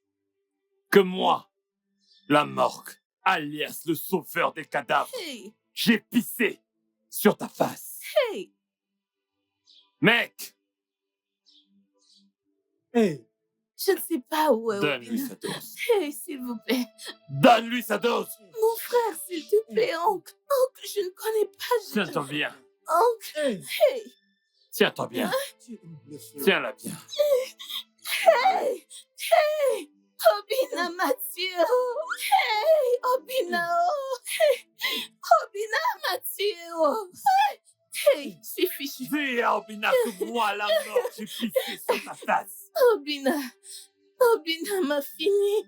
que moi, la morgue, alias le sauveur des cadavres, Hey, j'ai pissé sur ta face. hey. Mec, Hé, Je ne sais pas où est donne-lui Obina. sa dose. Hey, s'il vous plaît. Donne-lui sa dose. Mon frère, s'il te plaît, oncle. Oncle, je ne connais pas. Tiens-toi bien. Oncle, hé, hey. Tiens-toi bien. tu es une blessure. Tiens-la bien. Hey, hey. Obina Mathieu. Hey, Obina. Oh. Hey, Obina m'a tué. Oh. Hey, c'est fichu. Dis à Obina que moi, la mort, j'ai pissé sur ta face. Obina m'a fini.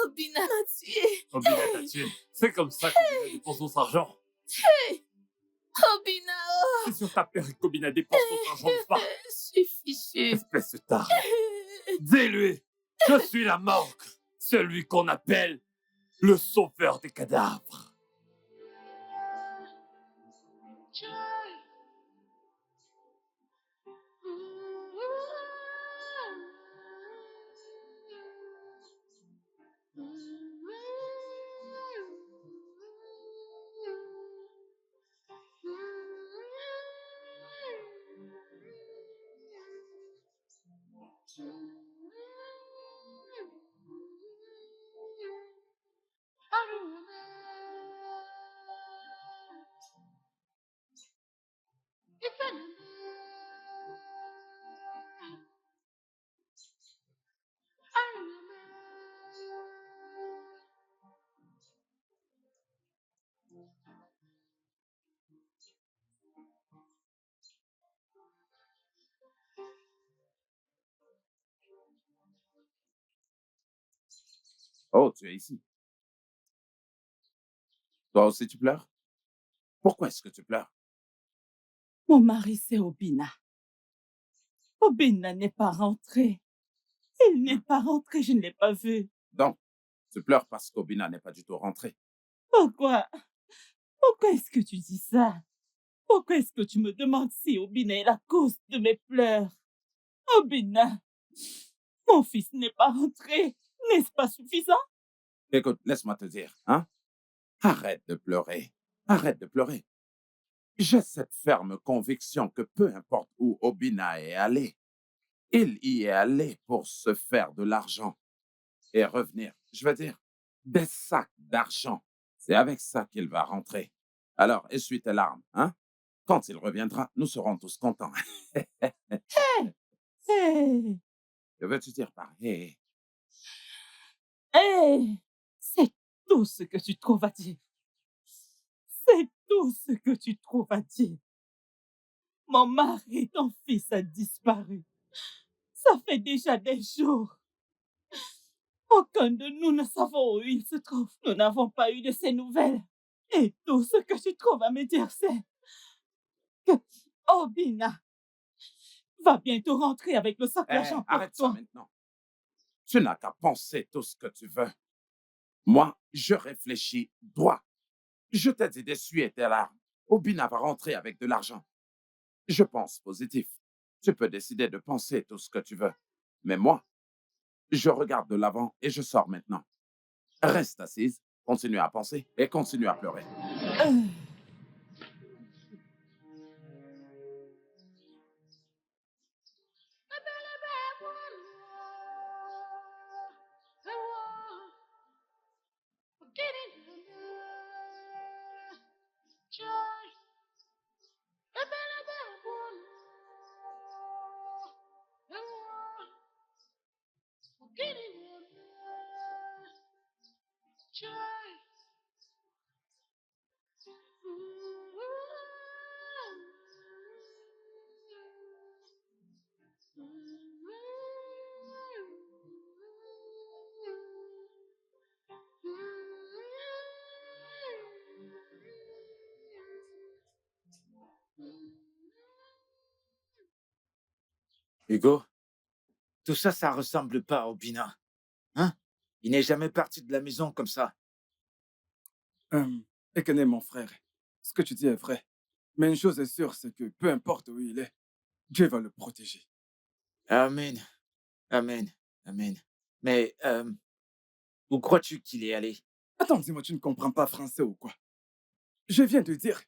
Obina m'a tué. Obina t'a tué. C'est comme ça qu'Obina dépense son argent. Obina, oh. C'est sur ta période qu'Obina dépense son argent, n'est-ce pas? Je suis fichu. Espèce de taré. Dis-lui, je suis la morgue, celui qu'on appelle le sauveur des cadavres. Oh, tu es ici. Toi aussi, tu pleures? Pourquoi est-ce que tu pleures? Mon mari, c'est Obina. Obina n'est pas rentré. Il n'est pas rentré, je ne l'ai pas vu. Donc, tu pleures parce qu'Obina n'est pas du tout rentré. Pourquoi? Pourquoi est-ce que tu dis ça? Pourquoi est-ce que tu me demandes si Obina est la cause de mes pleurs? Obina, mon fils n'est pas rentré. N'est-ce pas suffisant? Écoute, laisse-moi te dire, hein? Arrête de pleurer. Arrête de pleurer. J'ai cette ferme conviction que peu importe où Obina est allé, il y est allé pour se faire de l'argent et revenir. Je veux dire, des sacs d'argent. C'est avec ça qu'il va rentrer. Alors, essuie tes larmes, hein? Quand il reviendra, nous serons tous contents. Hé, Que veux-tu dire par hé? hé, c'est tout ce que tu trouves à dire. C'est tout ce que tu trouves à dire. Mon mari, ton fils, a disparu. Ça fait déjà des jours. Aucun de nous ne savons où il se trouve. Nous n'avons pas eu de ses nouvelles. Et tout ce que tu trouves à me dire, c'est que Obina va bientôt rentrer avec le sac d'argent pour Arrête ça toi. maintenant. Tu n'as qu'à penser tout ce que tu veux. Moi, je réfléchis droit. Je t'ai dit d'essuyer tes larmes. Obina va rentrer avec de l'argent. Je pense positif. Tu peux décider de penser tout ce que tu veux. Mais moi, je regarde de l'avant et je sors maintenant. Reste assise, continue à penser et continue à pleurer. Euh, Hugo, tout ça, ça ressemble pas à Obina. Hein? Il n'est jamais parti de la maison comme ça. Ekene, mon frère, ce que tu dis est vrai. Mais une chose est sûre, c'est que peu importe où il est, Dieu va le protéger. Amen. Amen. Amen. Mais où crois-tu qu'il est allé? Attends, dis-moi, tu ne comprends pas français ou quoi? Je viens de dire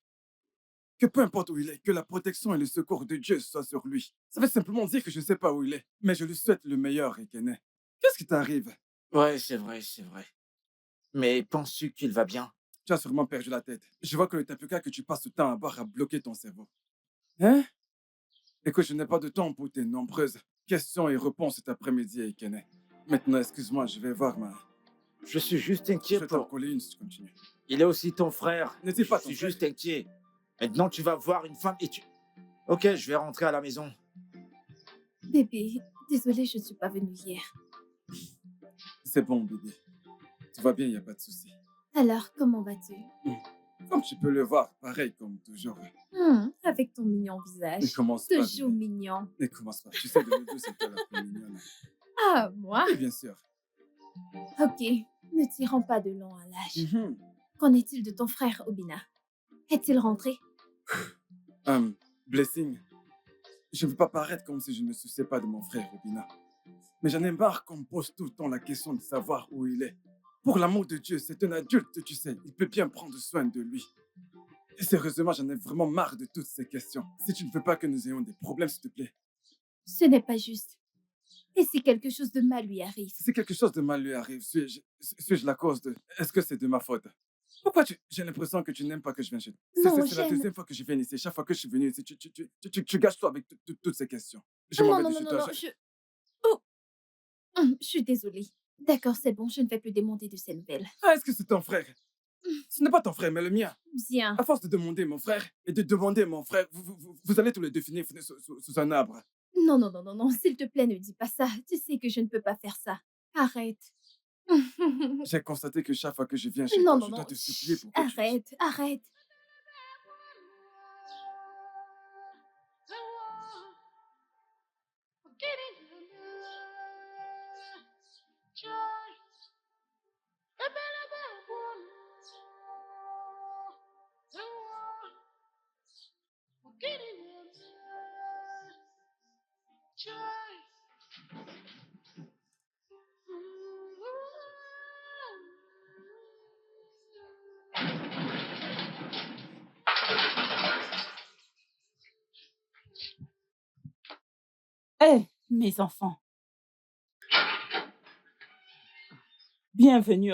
que peu importe où il est, que la protection et le secours de Dieu soient sur lui. Ça veut simplement dire que je ne sais pas où il est, mais je lui souhaite le meilleur, Ekene. Qu'est-ce qui t'arrive? Ouais, c'est vrai, c'est vrai. Mais penses-tu qu'il va bien? Tu as sûrement perdu la tête. Je vois que le tapuka que tu passes le temps à boire a bloqué ton cerveau. Hein? Écoute, je n'ai pas de temps pour tes nombreuses questions et réponses cet après-midi, Ekene. Maintenant, excuse-moi, je vais voir Je suis juste Je inquiet vais t'en pour... coller une si tu continues. Il est aussi ton frère. N'était Je pas ton suis frère. juste inquiet. Maintenant, tu vas voir une femme et tu... Ok, je vais rentrer à la maison. Bébé, désolée, je ne suis pas venue hier. C'est bon, bébé. Tout va bien, il n'y a pas de souci. Alors, comment vas-tu? Comme tu peux le voir, pareil comme toujours. Avec ton mignon Ne visage. commence pas, Toujours bébé. mignon. Ne commence pas. Tu sais, de nous deux, c'est toi la plus mignonne. Ah, moi? Oui, bien sûr. Ok, ne tirons pas de long à l'âge. Qu'en est-il de ton frère, Obina? Est-il rentré? Blessing, je ne veux pas paraître comme si je ne me souciais pas de mon frère, Obina. Mais j'en ai marre qu'on me pose tout le temps la question de savoir où il est. Pour l'amour de Dieu, c'est un adulte, tu sais. Il peut bien prendre soin de lui. Et sérieusement, j'en ai vraiment marre de toutes ces questions. Si tu ne veux pas que nous ayons des problèmes, s'il te plaît. Ce n'est pas juste. Et si quelque chose de mal lui arrive? Si quelque chose de mal lui arrive, suis-je la cause de... Est-ce que c'est de ma faute? Pourquoi j'ai l'impression que tu n'aimes pas que je vienne chez toi? Non, C'est la j'aime. deuxième fois que je viens ici. Chaque fois que je suis venu ici, tu gâches tout avec toutes ces questions. Je m'en Non, vais non, de non, chez non, toi. non, Oh, je suis désolée. D'accord, c'est bon, je ne vais plus demander de ces nouvelles. Ah, est-ce que c'est ton frère? Ce n'est pas ton frère, mais le mien. Bien. À force de demander mon frère et de demander mon frère, vous allez tous les deux finir sous un arbre. Non, non, non, non, non, s'il te plaît, ne dis pas ça. Tu sais que je ne peux pas faire ça. Arrête. J'ai constaté que chaque fois que je viens chez Non, toi, non, je dois non. te supplier Chut, pour quelque chose. arrête, arrête. Hé, mes enfants. Bienvenue.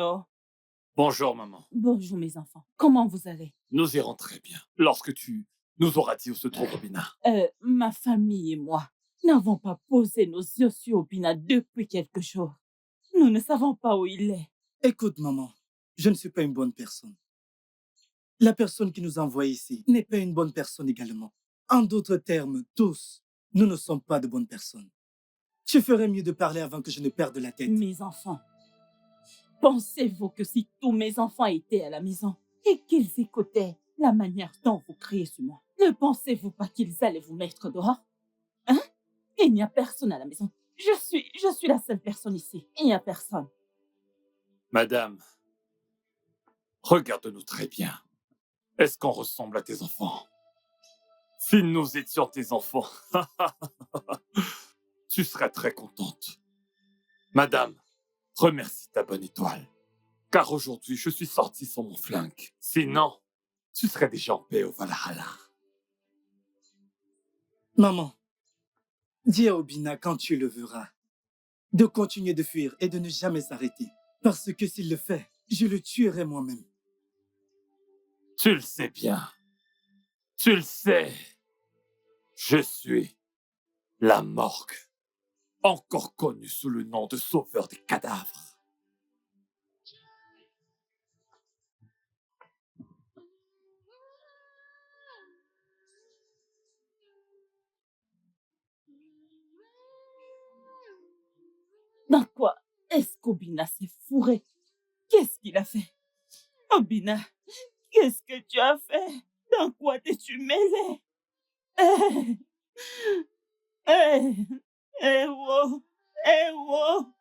Bonjour, maman. Bonjour, mes enfants. Comment vous allez? Nous irons très bien. Lorsque tu nous auras dit où se trouve Obina. Ma famille et moi n'avons pas posé nos yeux sur Obina depuis quelques jours. Nous ne savons pas où il est. Écoute, maman, je ne suis pas une bonne personne. La personne qui nous envoie ici n'est pas une bonne personne également. En d'autres termes, tous, nous ne sommes pas de bonnes personnes. Tu ferais mieux de parler avant que je ne perde la tête. Mes enfants, pensez-vous que si tous mes enfants étaient à la maison et qu'ils écoutaient la manière dont vous criez sur moi, ne pensez-vous pas qu'ils allaient vous mettre dehors? Hein? Il n'y a personne à la maison. Je suis la seule personne ici. Il n'y a personne. Madame, regarde-nous très bien. Est-ce qu'on ressemble à tes enfants? Si nous étions tes enfants, tu serais très contente. Madame, remercie ta bonne étoile. Car aujourd'hui, je suis sorti sans mon flingue. Sinon, tu serais déjà en paix au Valhalla. Maman, dis à Obina quand tu le verras de continuer de fuir et de ne jamais s'arrêter. Parce que s'il le fait, je le tuerai moi-même. Tu le sais bien. Tu le sais. Je suis la morgue, encore connue sous le nom de sauveur des cadavres. Dans quoi est-ce qu'Obina s'est fourré? Qu'est-ce qu'il a fait? Obina, qu'est-ce que tu as fait? Dans quoi t'es-tu mêlé? Wow, wow.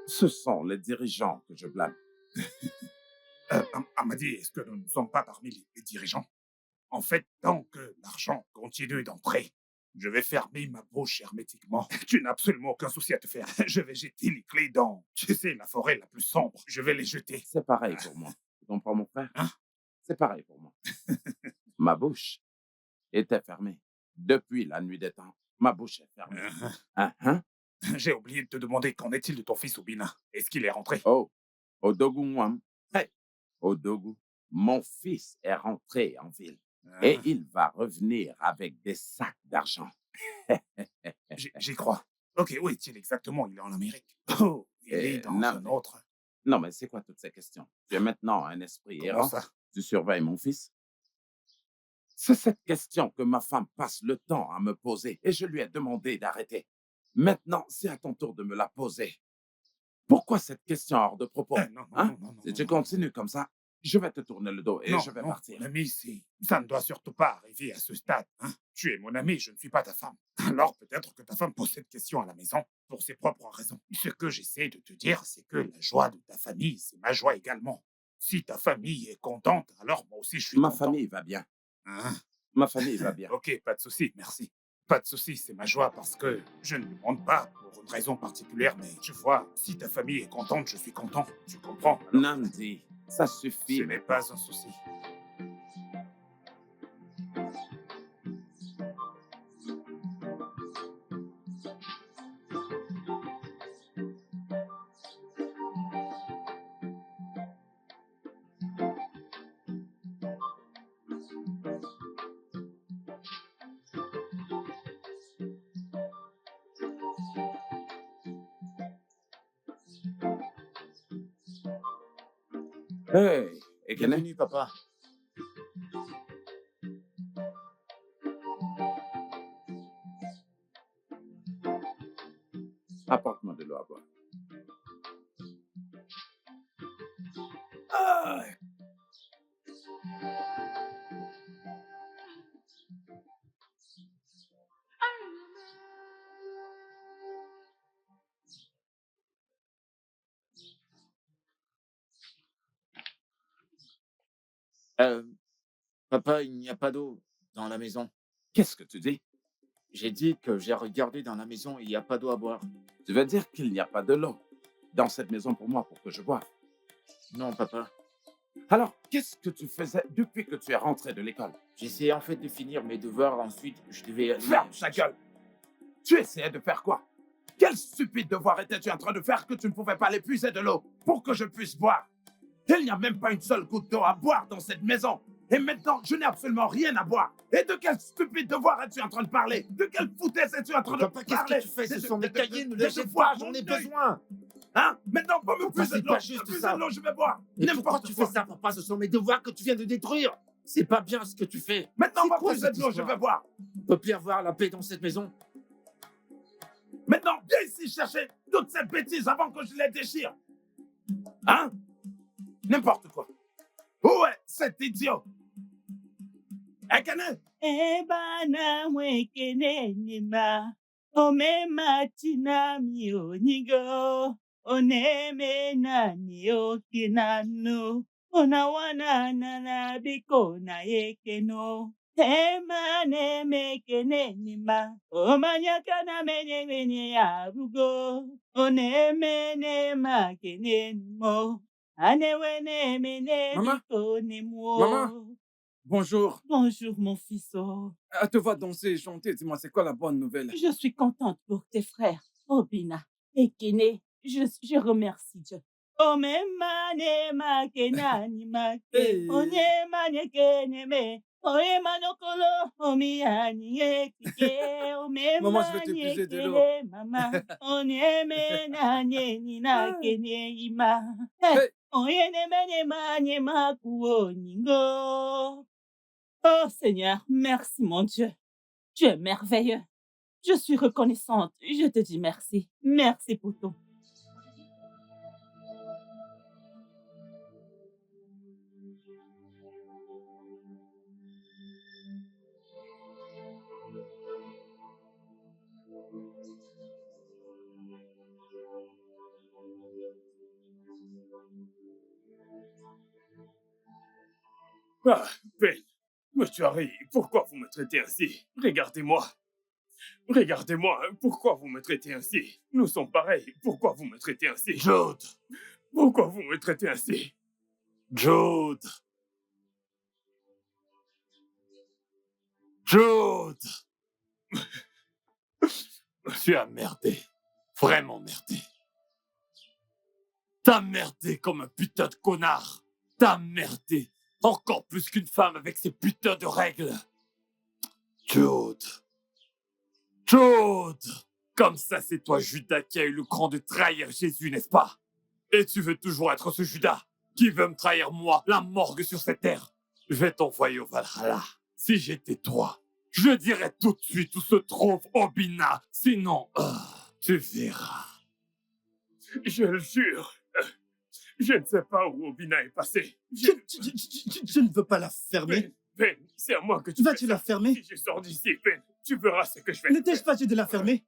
Ce sont les dirigeants que je blâme. Amadi, est-ce que nous ne sommes pas parmi les dirigeants? En fait, tant que l'argent continue d'entrer, Je vais fermer ma bouche hermétiquement. Tu n'as absolument aucun souci à te faire. Je vais jeter les clés dans, tu sais, la forêt la plus sombre. Je vais les jeter. C'est pareil pour moi. Tu comprends, mon frère? Hein? C'est pareil pour moi. Ma bouche était fermée. Depuis la nuit des temps, ma bouche est fermée. Hein, hein? J'ai oublié de te demander qu'en est-il de ton fils Obina. Est-ce qu'il est rentré? Oh, Odogu Nwam. Hey, Odogu, mon fils est rentré en ville et il va revenir avec des sacs d'argent. J'y crois. Ok, où est-il exactement? Il est en Amérique. Oh, il est dans non, un autre. Non, mais c'est quoi toutes ces questions? Tu es maintenant un esprit Comment errant. ça? Tu surveilles mon fils? C'est cette question que ma femme passe le temps à me poser et je lui ai demandé d'arrêter. Maintenant, c'est à ton tour de me la poser. Pourquoi cette question hors de propos? Non, Hein? non, Si tu continues comme ça, je vais te tourner le dos et non, je vais non, partir. mon ami, ça ne doit surtout pas arriver à ce stade. Hein? Tu es mon ami, je ne suis pas ta femme. Alors peut-être que ta femme pose cette question à la maison pour ses propres raisons. Ce que j'essaie de te dire, c'est que la joie de ta famille, c'est ma joie également. Si ta famille est contente, alors moi aussi je suis Ma content. famille va bien. Hein? Ma famille va bien. Ok, pas de souci, merci. Pas de souci, c'est ma joie parce que je ne demande pas pour une raison particulière, mais tu vois, si ta famille est contente, je suis content. Tu comprends? Alors, Namdi, ça suffit. ce n'est pas un souci. Hey, Ekene, Bienvenue, papa. apporte-moi de l'eau à boire. Ah, euh, papa, il n'y a pas d'eau dans la maison. Qu'est-ce que tu dis? J'ai dit que j'ai regardé dans la maison et il n'y a pas d'eau à boire. Tu veux dire qu'il n'y a pas de l'eau dans cette maison pour moi pour que je boive? Non, papa. Alors, qu'est-ce que tu faisais depuis que tu es rentré de l'école? J'essayais en fait de finir mes devoirs. Ensuite, je devais aller... Ferme ta gueule! Tu essayais de faire quoi? Quel stupide devoir étais-tu en train de faire que tu ne pouvais pas aller puiser de l'eau pour que je puisse boire? Il n'y a même pas une seule goutte d'eau à boire dans cette maison. Et maintenant, je n'ai absolument rien à boire. Et de quel stupide devoir es-tu en train de parler? De quelle foutaise es-tu en train de Papa, parler? qu'est-ce que tu fais? Ce sont des cahiers, ne de les jette voir pas, j'en mon ai œil. besoin. Hein? Maintenant, pas me Papa, puiser c'est de l'eau. pas juste Puiser ça. de l'eau, je vais boire. Mais pourquoi N'importe tu quoi. fais ça, papa? Ce sont mes devoirs que tu viens de détruire. C'est pas bien ce que tu fais. Maintenant, C'est va quoi puiser cette de l'eau, je histoire? vais boire. On peut plus avoir la paix dans cette maison. Maintenant, viens ici chercher toutes ces bêtises avant que je les déchire. Hein? N'importe quoi. Où est cet idiot? Ekene? Ebana mwekene nima, omema tinami onigo, oneme nani okinano, onawana nana biko na ekeno. Emane mekene nima, omanyaka na menye menye arugo, oneme ne makene nimo, anewene mene Maman? biko nemo. Maman? Bonjour. Bonjour, mon fils. Oh, Elle te voit danser et chanter. Dis-moi, c'est quoi la bonne nouvelle? je suis contente pour tes frères, Obina et Kene. Je remercie Dieu. Oh, me mane ma kena ni ma ke. Hey. Onye mane kene me. Oye manokolo. Omi ani e kike. O me Maman, je vais te mane puiser de l'eau. kene mama. Onye me na nye ni na kene ima. Hey. Oye ne mene mane ma kuo ningo. Oh Seigneur, merci mon Dieu. Tu es merveilleux. Je suis reconnaissante. Je te dis merci. Merci pour tout. Ah, Ben, monsieur Harry, pourquoi vous me traitez ainsi? Regardez-moi. Regardez-moi, pourquoi vous me traitez ainsi? Nous sommes pareils, pourquoi vous me traitez ainsi? Jude, Pourquoi vous me traitez ainsi? Jude, Jude. Tu as merdé, vraiment merdé. T'as merdé comme un putain de connard. T'as merdé, encore plus qu'une femme avec ses putains de règles. Jude, Jude. Comme ça, c'est toi, Judas, qui a eu le cran de trahir Jésus, n'est-ce pas? Et tu veux toujours être ce Judas qui veut me trahir, moi, la morgue sur cette terre. Je vais t'envoyer au Valhalla. Si j'étais toi, je dirais tout de suite où se trouve Obina. Sinon, tu verras. Je le jure, je ne sais pas où Obina est passé. Tu ne veux pas la fermer? Ben, c'est à moi que tu Vas-tu fais la ça. fermer? Si je sors d'ici, Ben, tu verras ce que je fais. Ne t'ai-je pas dit de la fermer?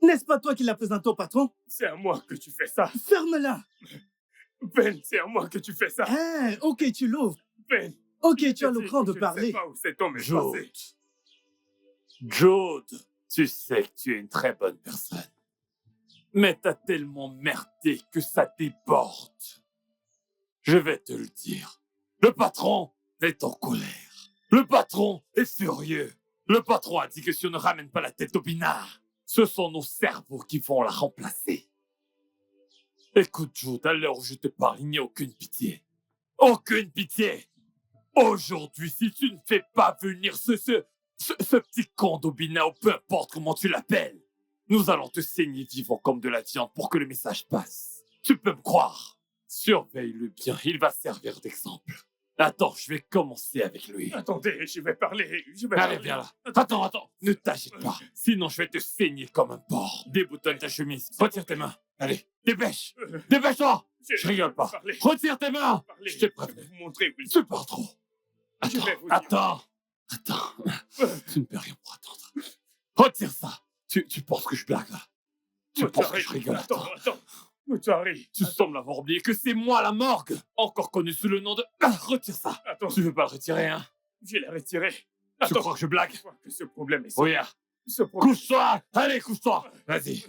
N'est-ce pas toi qui l'as présenté au patron? C'est à moi que tu fais ça. Ferme-la! Ben, c'est à moi que tu fais ça. Hein, ok, tu l'ouvres. Ben, Ok, tu as le je cran de ne sais parler. pas où cet homme est Jude, passé. Jude, tu sais que tu es une très bonne personne. Mais t'as tellement merdé que ça déborde. Je vais te le dire. Le patron est en colère. Le patron est furieux. Le patron a dit que si on ne ramène pas la tête d'Obina, ce sont nos cerveaux qui vont la remplacer. Écoute, Jude, à l'heure où je te parle, il n'y a aucune pitié. Aucune pitié. Aujourd'hui, si tu ne fais pas venir ce petit con d'Obina, ou peu importe comment tu l'appelles, nous allons te saigner vivant comme de la viande pour que le message passe. Tu peux me croire. Surveille-le bien, il va servir d'exemple. Attends, je vais commencer avec lui. Attendez, je vais parler. Je vais Allez, parler. viens là. Attends, ne t'agite pas. Sinon, je vais te saigner comme un porc. Déboutonne ta chemise. Retire tes mains. Allez, dépêche. Dépêche-toi. Je rigole pas. Parler. Retire tes mains. Parler. Je t'ai Je prévenu. vais vous montrer où il Tu pars trop. Je vais vous dire. Attends. Tu ne peux rien pour attendre. Retire ça. Tu penses que je blague là? Tu penses que je rigole? Attends. Moutari. Tu sembles avoir oublié que c'est moi la morgue, encore connu sous le nom de... retire ça. Attends, Tu veux pas le retirer, hein? je l'ai retiré. Tu Attends, crois que je blague? je crois que ce problème est... Regarde, Ce problème... couche-toi. Allez, couche-toi. Vas-y.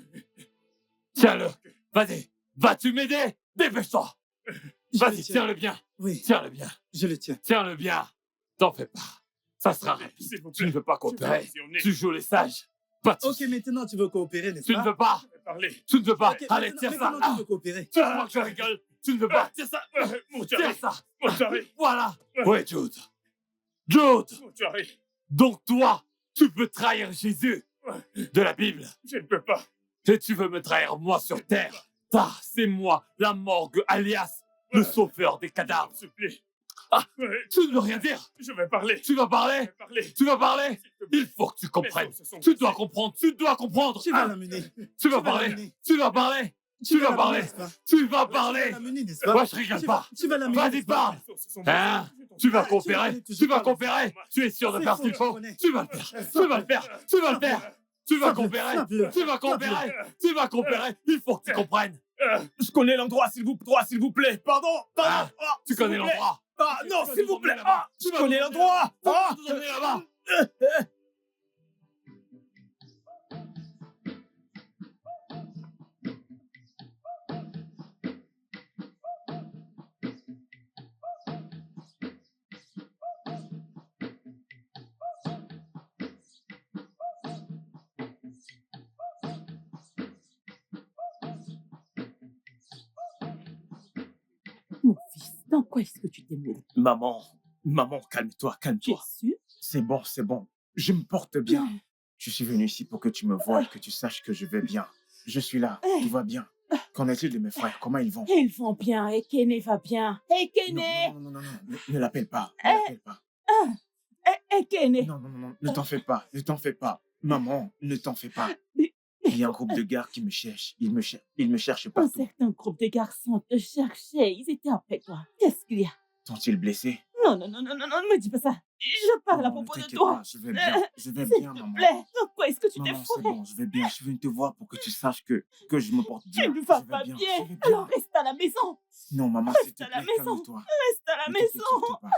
Tiens-le. Vas-y. Vas-tu m'aider? Dépêche-toi. Je Vas-y, le tiens. tiens-le bien. Oui, Tiens-le bien. je le tiens. Tiens-le bien. T'en fais pas. Ça sera rapide. S'il vous Tu ne plaît. veux pas Je coopérer. vais mentionner. Tu joues les sages. Pas de Ok, soucis. maintenant tu veux coopérer, n'est-ce Tu pas? ne veux pas. Je vais parler. Tu ne veux pas. Ok, Allez, maintenant- tire ça. maintenant, tu Ah, veux coopérer. tu vois que je rigole. Tu ne veux pas. Tire ça. Moutari. Tire ça. Moutari. Voilà. Oui, Jude. Jude. Moutari. Donc toi, tu peux trahir Jésus de la Bible. Je ne peux pas. Et tu veux me trahir moi sur terre. Ah, c'est moi, la morgue, alias le sauveur des cadavres. S'il te plaît. Ah. Ouais, Tu ne veux rien dire. je vais parler. Tu vas Je parler. vais parler. Tu vas parler. S'il te plaît. Il faut que tu comprennes. Les choses se sont Tu dois passées. comprendre. Tu dois comprendre. Tu vas Ah, l'amener. tu vas vas parler. l'amener. Tu vas parler. Tu vas parler. n'est-ce pas? Tu vas Tu vas parler. l'amener, n'est-ce pas? Moi, je rigole pas. Tu vas l'amener. Vas-y, n'est-ce pas? parle. Les choses se sont Hein? passées. Tu vas Ah, tu vas coopérer. aller toujours Tu vas par là. coopérer. Tu es sûr de C'est faire faux, ce qu'il je faut. connais. Tu vas le faire. Tu vas le faire. Tu vas le faire. Tu vas Frappe-le, coopérer. frappe-le, Tu vas coopérer. Tu vas coopérer. Il faut que tu comprennes. Je connais l'endroit, s'il vous plaît. Pardon. Ah, Ah, tu s'il connais vous plaît. l'endroit. Ah, non, Tu vas s'il nous vous plaît. emmener là-bas. Ah, Tu je vas connais nous l'endroit. Tu vas Ah. nous emmener là-bas. Mon fils, dans quoi est-ce que tu t'es mêlé? Maman, calme-toi, Tu es sûr? C'est bon. Je me porte bien. Je suis venu ici pour que tu me voies et que tu saches que je vais bien. Je suis là, tout va bien. Qu'en est-il de mes frères? Comment ils vont? Ils vont bien, Ekene va bien. Ekene! Non, ne l'appelle pas. Ne l'appelle pas. Ekene! Non, ne t'en fais pas. Maman, ne t'en fais pas. Mais- Il y a un groupe de gars qui me cherche. Ils me cherchent Un partout. certain groupe de garçons te cherchaient, ils étaient après toi. Qu'est-ce qu'il y a? Sont-ils blessés? Non, ne me dis pas ça. Je parle à Maman, ne propos de t'inquiète toi. pas, je vais bien. Je vais S'il bien, te maman. plaît, dans quoi est-ce que tu t'es Maman, c'est fourré? bon, je vais bien. Je viens te voir pour que tu saches que je me porte bien. Tu ne vas Je vais pas je bien. vais bien. Alors reste à la maison. Non, maman, Reste s'il te à la plaît, maison. calme-toi. Reste à la Ne t'inquiète maison. surtout pas.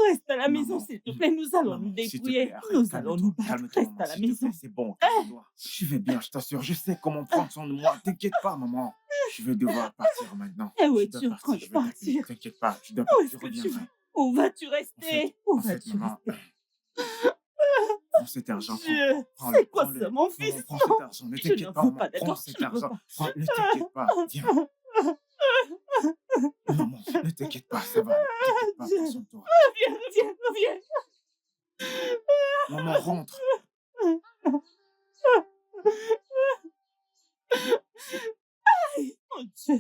Reste à la Maman, maison, Maman, s'il te plaît. Nous allons nous maman, s'il te débrouiller. plaît, arrête, Nous allons nous calme-toi, battre. calme-toi, Reste maman, à la s'il te plaît, maison. c'est bon, Ah, calme-toi. Je vais bien, je t'assure, je sais comment prendre soin de moi. T'inquiète pas, maman. Je vais devoir partir maintenant. Et où Je es-tu dois en train partir, de je vais t'appeler. partir? T'inquiète pas, je dois Où partir, est-ce je que tu reviendrai. vas? Où vas-tu En fait, rester? Où en fait, vas-tu maman, rester? prends cet argent, Dieu, prends-le, c'est quoi ça, prends-le. mon fils? Maman, prends cet Non, argent, ne je t'inquiète n'en pas, veux maman, pas, prends d'accord? cet Je ne veux argent. pas. Ne t'inquiète pas, viens. Maman, ne t'inquiète pas, ça va, ne t'inquiète pas, Dieu, prends soin de toi. reviens, reviens, reviens. Maman, rentre. Mon Dieu.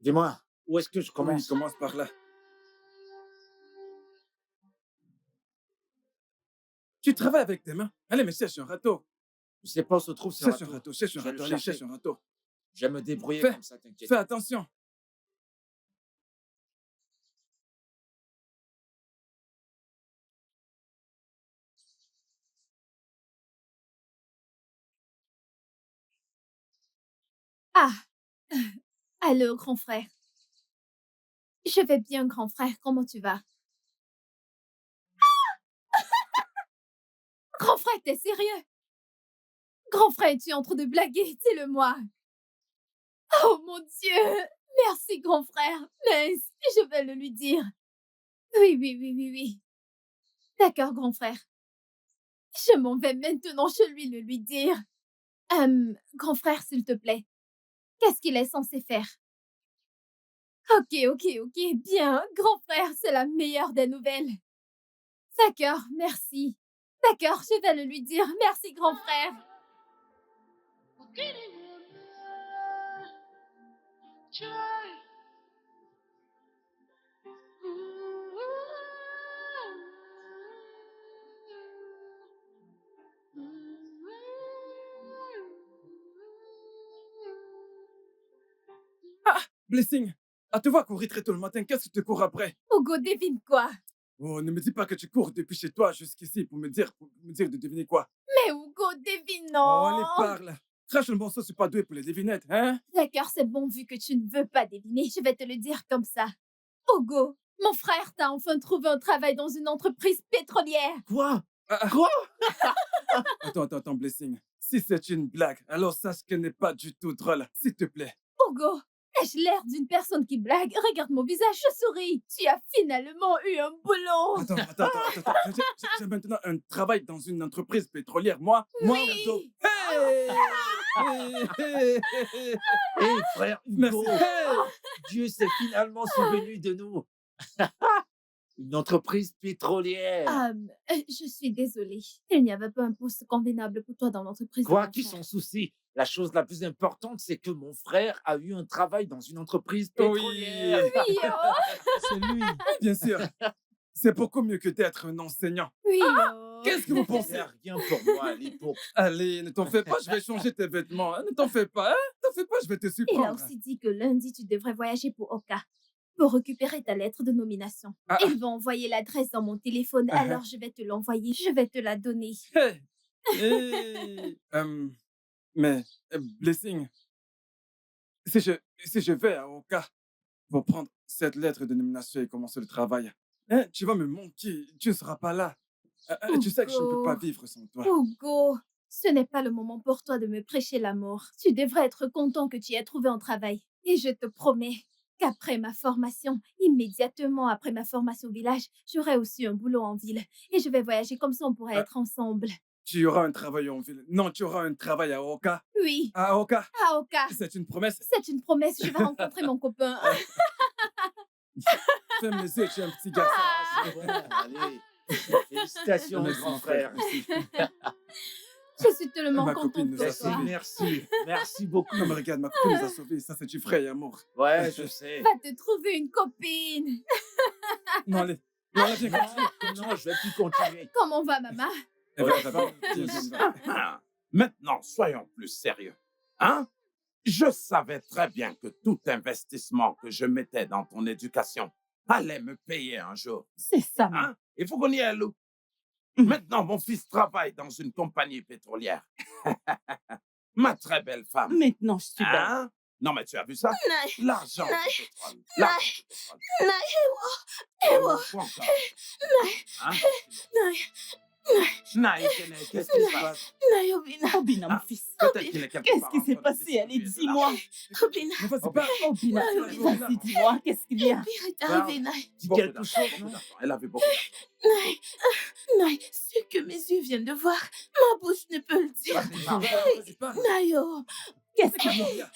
Dis-moi, où est-ce que je Oui, commence? commence par là. Tu travailles avec tes mains. Allez, mais cherche un râteau. Je sais pas où se trouve ce Cherche un râteau. râteau, cherche un Je vais le râteau. Allez, chercher. cherche un râteau. Je vais me débrouiller Fais, comme ça, t'inquiète. fais attention. Ah, allô, grand frère. Je vais bien, grand frère. Comment tu vas? Grand frère, t'es sérieux? Grand frère, tu es en train de blaguer, dis-le-moi. Oh mon Dieu! Merci, grand frère. Mince, je vais le lui dire. Oui, oui, oui, oui, oui. D'accord, grand frère. Je m'en vais maintenant chez lui le lui dire. Grand frère, s'il te plaît, qu'est-ce qu'il est censé faire? Ok, ok, ok, bien. Grand frère, c'est la meilleure des nouvelles. D'accord, merci. D'accord, je vais le lui dire. Merci, grand frère. Blessing, à te voir courir très tôt le matin, qu'est-ce que tu te cours après? Hugo, devine quoi? Oh, ne me dis pas que tu cours depuis chez toi jusqu'ici pour me dire de deviner quoi. Mais Hugo, devine, Oh, allez, non! parle. Crache le morceau, c'est pas doué pour les devinettes, hein? D'accord, c'est bon, vu que tu ne veux pas deviner, je vais te le dire comme ça. Hugo, mon frère t'a enfin trouvé un travail dans une entreprise pétrolière. Quoi? Ah, Quoi? attends, Blessing. Si c'est une blague, alors sache qu'elle n'est pas du tout drôle, s'il te plaît. Hugo, ai-je l'air d'une personne qui blague? Regarde mon visage, je souris. Tu as finalement eu un boulot. Attends. J'ai maintenant un travail dans une entreprise pétrolière. Moi, Ronaldo. Oui. Hey! Hé, frère Merci. Hugo, Dieu s'est finalement souvenu de nous. Une entreprise pétrolière. Je suis désolée. Il n'y avait pas un poste convenable pour toi dans l'entreprise. de Quoi mon qu'il frère. s'en soucie, la chose la plus importante, c'est que mon frère a eu un travail dans une entreprise Oui. pétrolière. Oui, oh, C'est lui. Bien sûr. C'est beaucoup mieux que d'être un enseignant. oui, oh. Qu'est-ce que vous Il n'y pensez? a rien pour moi à l'époque. Allez, ne t'en fais pas, je vais changer tes vêtements. Hein. Ne t'en fais pas, je vais te Il a surprendre. aussi dit que lundi, tu devrais voyager pour Oka pour récupérer ta lettre de nomination. Ah. Il va envoyer l'adresse dans mon téléphone, Ah. alors je vais te l'envoyer. Je vais te la donner. Hey. Hey. Mais, Blessing, si je vais à Oka pour prendre cette lettre de nomination et commencer le travail, hein, tu vas me manquer, tu ne seras pas là. Tu sais que je ne peux pas Hugo. vivre sans toi. Hugo, ce n'est pas le moment pour toi de me prêcher la mort. Tu devrais être content que tu aies trouvé un travail. Et je te promets qu'après ma formation, immédiatement après ma formation au village, j'aurai aussi un boulot en ville. Et je vais voyager comme ça, on pourrait Ah. être ensemble. Tu auras un travail en ville. Non, tu auras un travail à Oka. Oui, À Oka. à Oka. C'est une promesse. C'est une promesse, je vais rencontrer mon copain. Ferme les yeux, tu es un petit garçon. Ah, c'est bon, allez. Félicitations, Merci, grand mon frère. frère. Je suis tellement Ma contente copine nous pour a Merci, toi. sauvés. merci. Merci beaucoup. Non, mais regarde, ma copine nous a sauvés. Ça, c'est du vrai amour. Ouais, je sais. Va te trouver une copine. Non, allez. Non, allez, viens, continue. Non, je vais plus continuer. Comment va, maman? Eh, viens, viens, viens. Ah, maintenant, soyons plus sérieux. Hein? Je savais très bien que tout investissement que je mettais dans ton éducation allait me payer un jour. C'est ça, maman. Hein? Il faut qu'on y aille, Lou. Maintenant, mon fils travaille dans une compagnie pétrolière. Ma très belle femme. Maintenant, je suis belle. Hein? Non, mais tu as vu ça? Non, L'argent Non. du pétrole. L'argent du pétrole. non, Oh, quoi encore? Hein? Naïe, qu'est-ce qui se passe? non, Obina. Obina, mon Ah. fils. Peut-être qu'il est quelque Qu'est-ce part qui en s'est train de passé? Allez, distribuer de dis-moi. l'argent. Obina. Mais vas-y, parle. Obina, Obina. vas-y, dis-moi. Qu'est-ce qu'il y a? Pire est Bah, arrivé, Dis Beaucoup quelque d'argent, chose, beaucoup non? d'argent. Elle avait beaucoup d'argent. Naï, ce que mes yeux viennent de voir, ma bouche ne peut le dire. Vas-y, parle. Vas-y, parle. Nayo, Qu'est-ce qu'il y a?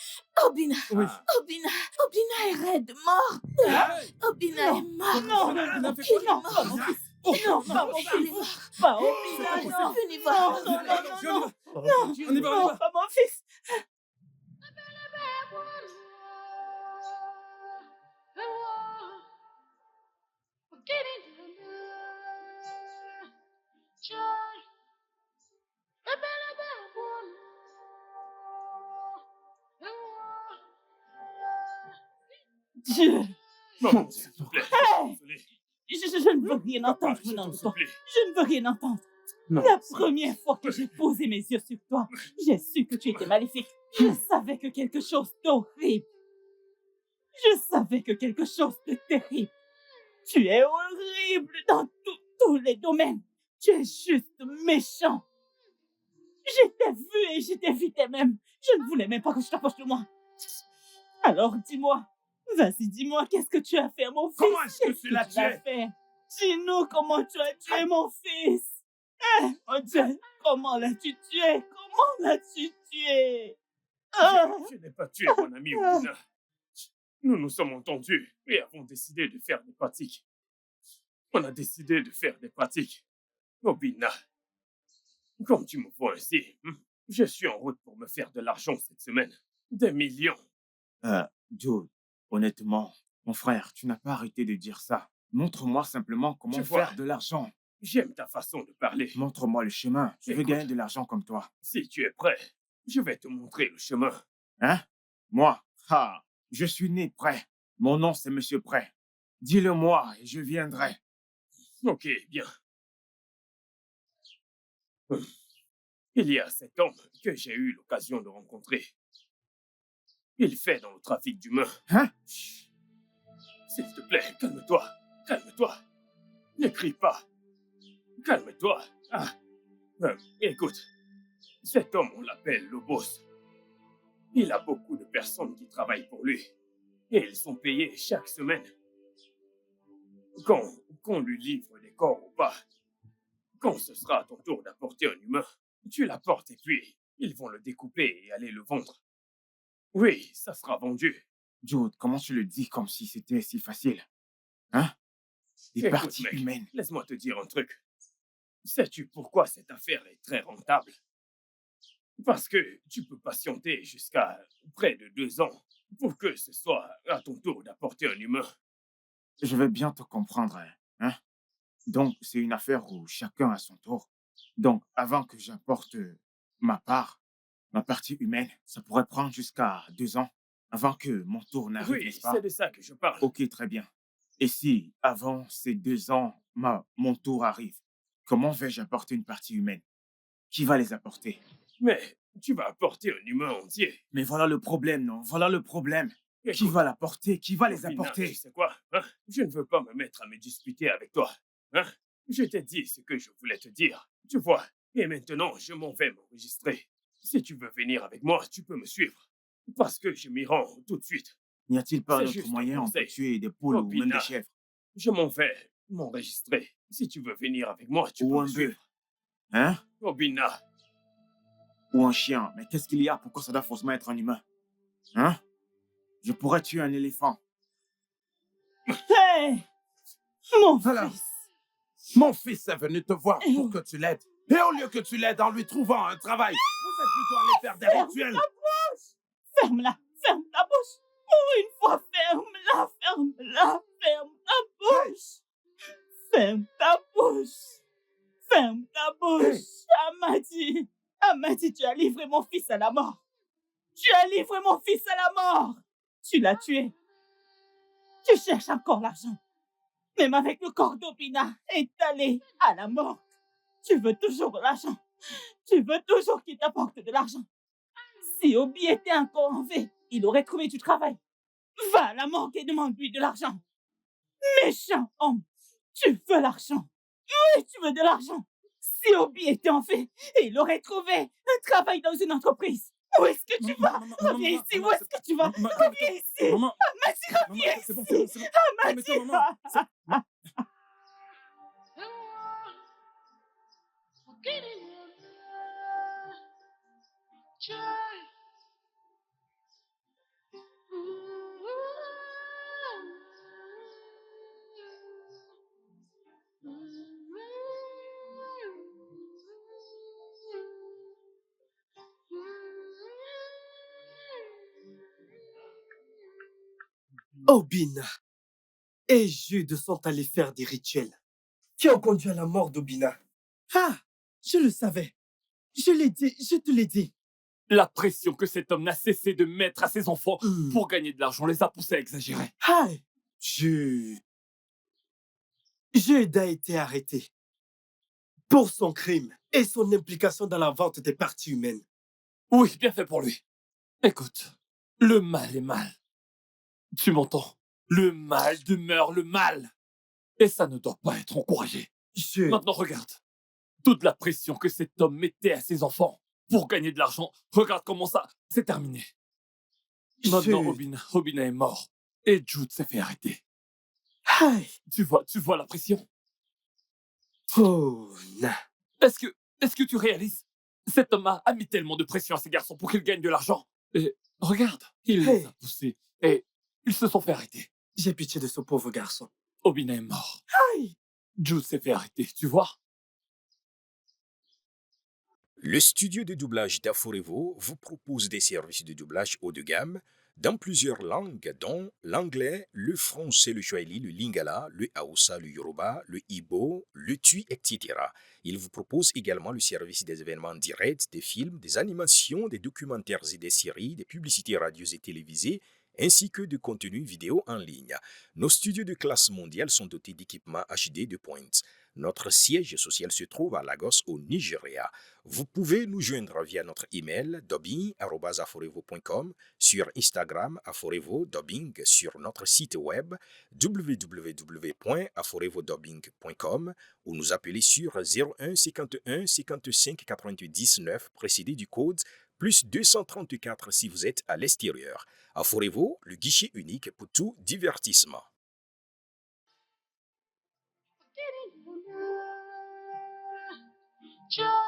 Obina, Oui. Ah. Obina, Obina est raide, mort. Hey! Obina est mort. Non, non, non, non, pas mon fils. Non, pas mon Il est fils. mort. Pas Obina, non. Venez voir. Non, non, non, non, non. On y va, on y Non, va. pas mon fils. Dieu, Maman, s'il te plaît. Désolé. je ne veux rien entendre Je venant t'en de toi. supplie. Je ne veux rien entendre. Non. La première fois que j'ai posé mes yeux sur toi, j'ai su que tu étais maléfique. Je savais que quelque chose d'horrible. Je savais que quelque chose de terrible. Tu es horrible dans tous les domaines. Tu es juste méchant. Je t'ai vu et je t'évitais même. Je ne voulais même pas que je t'approche de moi. Alors dis-moi, vas-y, dis-moi, qu'est-ce que tu as fait, mon fils? Comment est-ce que Qu'est-ce tu l'as tué? fait? Dis-nous comment tu as tué mon fils. Oh Dieu, comment l'as-tu tué? Comment l'as-tu tué? Ah! Je n'ai pas tué mon ami Obina. Nous nous sommes entendus et avons décidé de faire des pratiques. On a décidé de faire des pratiques. Obina, comme tu me vois ainsi, je suis en route pour me faire de l'argent cette semaine. Des millions. Joe, honnêtement, mon frère, tu n'as pas arrêté de dire ça. Montre-moi simplement comment Tu vois. faire de l'argent. J'aime ta façon de parler. Montre-moi le chemin. Je veux Écoute. gagner de l'argent comme toi. Si tu es prêt, je vais te montrer le chemin. Hein? Moi? Je suis né prêt. Mon nom, c'est Monsieur Prêt. Dis-le-moi et je viendrai. Ok, bien. Il y a cet homme que j'ai eu l'occasion de rencontrer. Il fait dans le trafic d'humains. Hein? Chut. S'il te plaît, calme-toi. Calme-toi. Ne crie pas. Calme-toi. Écoute, cet homme, on l'appelle le boss. Il a beaucoup de personnes qui travaillent pour lui. Et ils sont payés chaque semaine. Qu'on lui livre les corps ou pas, quand ce sera à ton tour d'apporter un humain, tu l'apportes et puis ils vont le découper et aller le vendre. Oui, ça sera vendu. Joe, comment tu le dis comme si c'était si facile? Hein? Des Écoute, parties mec, humaines. Laisse-moi te dire un truc. Sais-tu pourquoi cette affaire est très rentable? Parce que tu peux patienter jusqu'à près de 2 ans pour que ce soit à ton tour d'apporter un humain. Je vais bien te comprendre. Hein? Donc, c'est une affaire où chacun a son tour. Donc, avant que j'apporte ma part, ma partie humaine, ça pourrait prendre jusqu'à 2 ans avant que mon tour n'arrive, Oui, n'est-ce pas? c'est de ça que je parle. Ok, très bien. Et si, avant ces 2 ans, mon tour arrive, comment vais-je apporter une partie humaine? Qui va les apporter? Mais tu vas apporter un humain entier. Mais voilà le problème, non? Voilà le problème. Qui Écoute, va l'apporter? Qui va les Obina, apporter? tu sais quoi, hein? Je ne veux pas me mettre à me disputer avec toi. Hein? Je t'ai dit ce que je voulais te dire. Tu vois, et maintenant, je m'en vais m'enregistrer. Si tu veux venir avec moi, tu peux me suivre. Parce que je m'y rends tout de suite. N'y a-t-il pas C'est un autre juste un moyen on peut conseil. tuer des poules ou même Obina. des chèvres? Je m'en vais m'enregistrer. Si tu veux venir avec moi, tu Ou peux un me bœuf. suivre. Hein? Obina. Ou un chien. Mais qu'est-ce qu'il y a? Pourquoi ça doit forcément être un humain? Hein? Je pourrais tuer un éléphant. Hey, mon Alors, fils. mon fils est venu te voir Eh pour oh. que tu l'aides. Et au lieu que tu l'aides en lui trouvant un travail, vous êtes plutôt allé faire des Ferme rituels. ta bouche. Ferme-la. Ferme ta bouche. Pour une fois, ferme-la. Ferme-la. Ferme ta bouche. Ferme ta bouche. Ferme ta bouche. Amadi. Amadi, tu as livré mon fils à la mort. Tu as livré mon fils à la mort. Tu l'as tué. Tu cherches encore l'argent. Même avec le corps d'Obina étalé à la mort. Tu veux toujours l'argent. Tu veux toujours qu'il t'apporte de l'argent. Si Obi était encore en vie, il aurait trouvé du travail. Va à la morgue et demande-lui de l'argent. Méchant homme. Tu veux l'argent. Oui, tu veux de l'argent. Si Obi était en vie, il aurait trouvé un travail dans une entreprise. Où est-ce que tu vas? Reviens ici. Où est-ce que tu vas? Reviens ici. Maman, Amadi, reviens c'est bon, ici. c'est bon. Amadi, Calme-toi, maman. Obina et Jude sont allés faire des rituels qui ont conduit à la mort d'Obina. Ah, je le savais. Je l'ai dit, je te l'ai dit. La pression que cet homme n'a cessé de mettre à ses enfants Hmm. pour gagner de l'argent les a poussés à exagérer. Ah, Jude. Jude a été arrêté pour son crime et son implication dans la vente des parties humaines. Oui, bien fait pour lui. Écoute, le mal est mal. Tu m'entends? Le mal demeure le mal. Et ça ne doit pas être encouragé. Jude. Maintenant, regarde. Toute la pression que cet homme mettait à ses enfants pour gagner de l'argent, regarde comment ça, c'est terminé. Maintenant, Jude. Obina est mort. Et Jude s'est fait arrêter. Aïe. Tu vois la pression? Oh, non. Est-ce que tu réalises? Cet homme a mis tellement de pression à ses garçons pour qu'ils gagnent de l'argent. Et regarde, il les a poussés. Et ils se sont fait arrêter. J'ai pitié de ce pauvre garçon. Obina est mort. Aïe. Jude s'est fait arrêter, tu vois? Le studio de doublage d'Aforevo vous propose des services de doublage haut de gamme dans plusieurs langues, dont l'anglais, le français, le swahili, le lingala, le hausa, le yoruba, le ibo, le tui, etc. Il vous propose également le service des événements directs, des films, des animations, des documentaires et des séries, des publicités radio et télévisées, ainsi que de contenus vidéo en ligne. Nos studios de classe mondiale sont dotés d'équipements HD de pointe. Notre siège social se trouve à Lagos, au Nigeria. Vous pouvez nous joindre via notre email dubbing@aforevo.com, sur Instagram Aforevo Dubbing, sur notre site web www.aforevodubbing.com ou nous appeler sur 01 51 55 88 19 précédé du code plus 234 si vous êtes à l'extérieur. Aforevo, le guichet unique pour tout divertissement. Joy.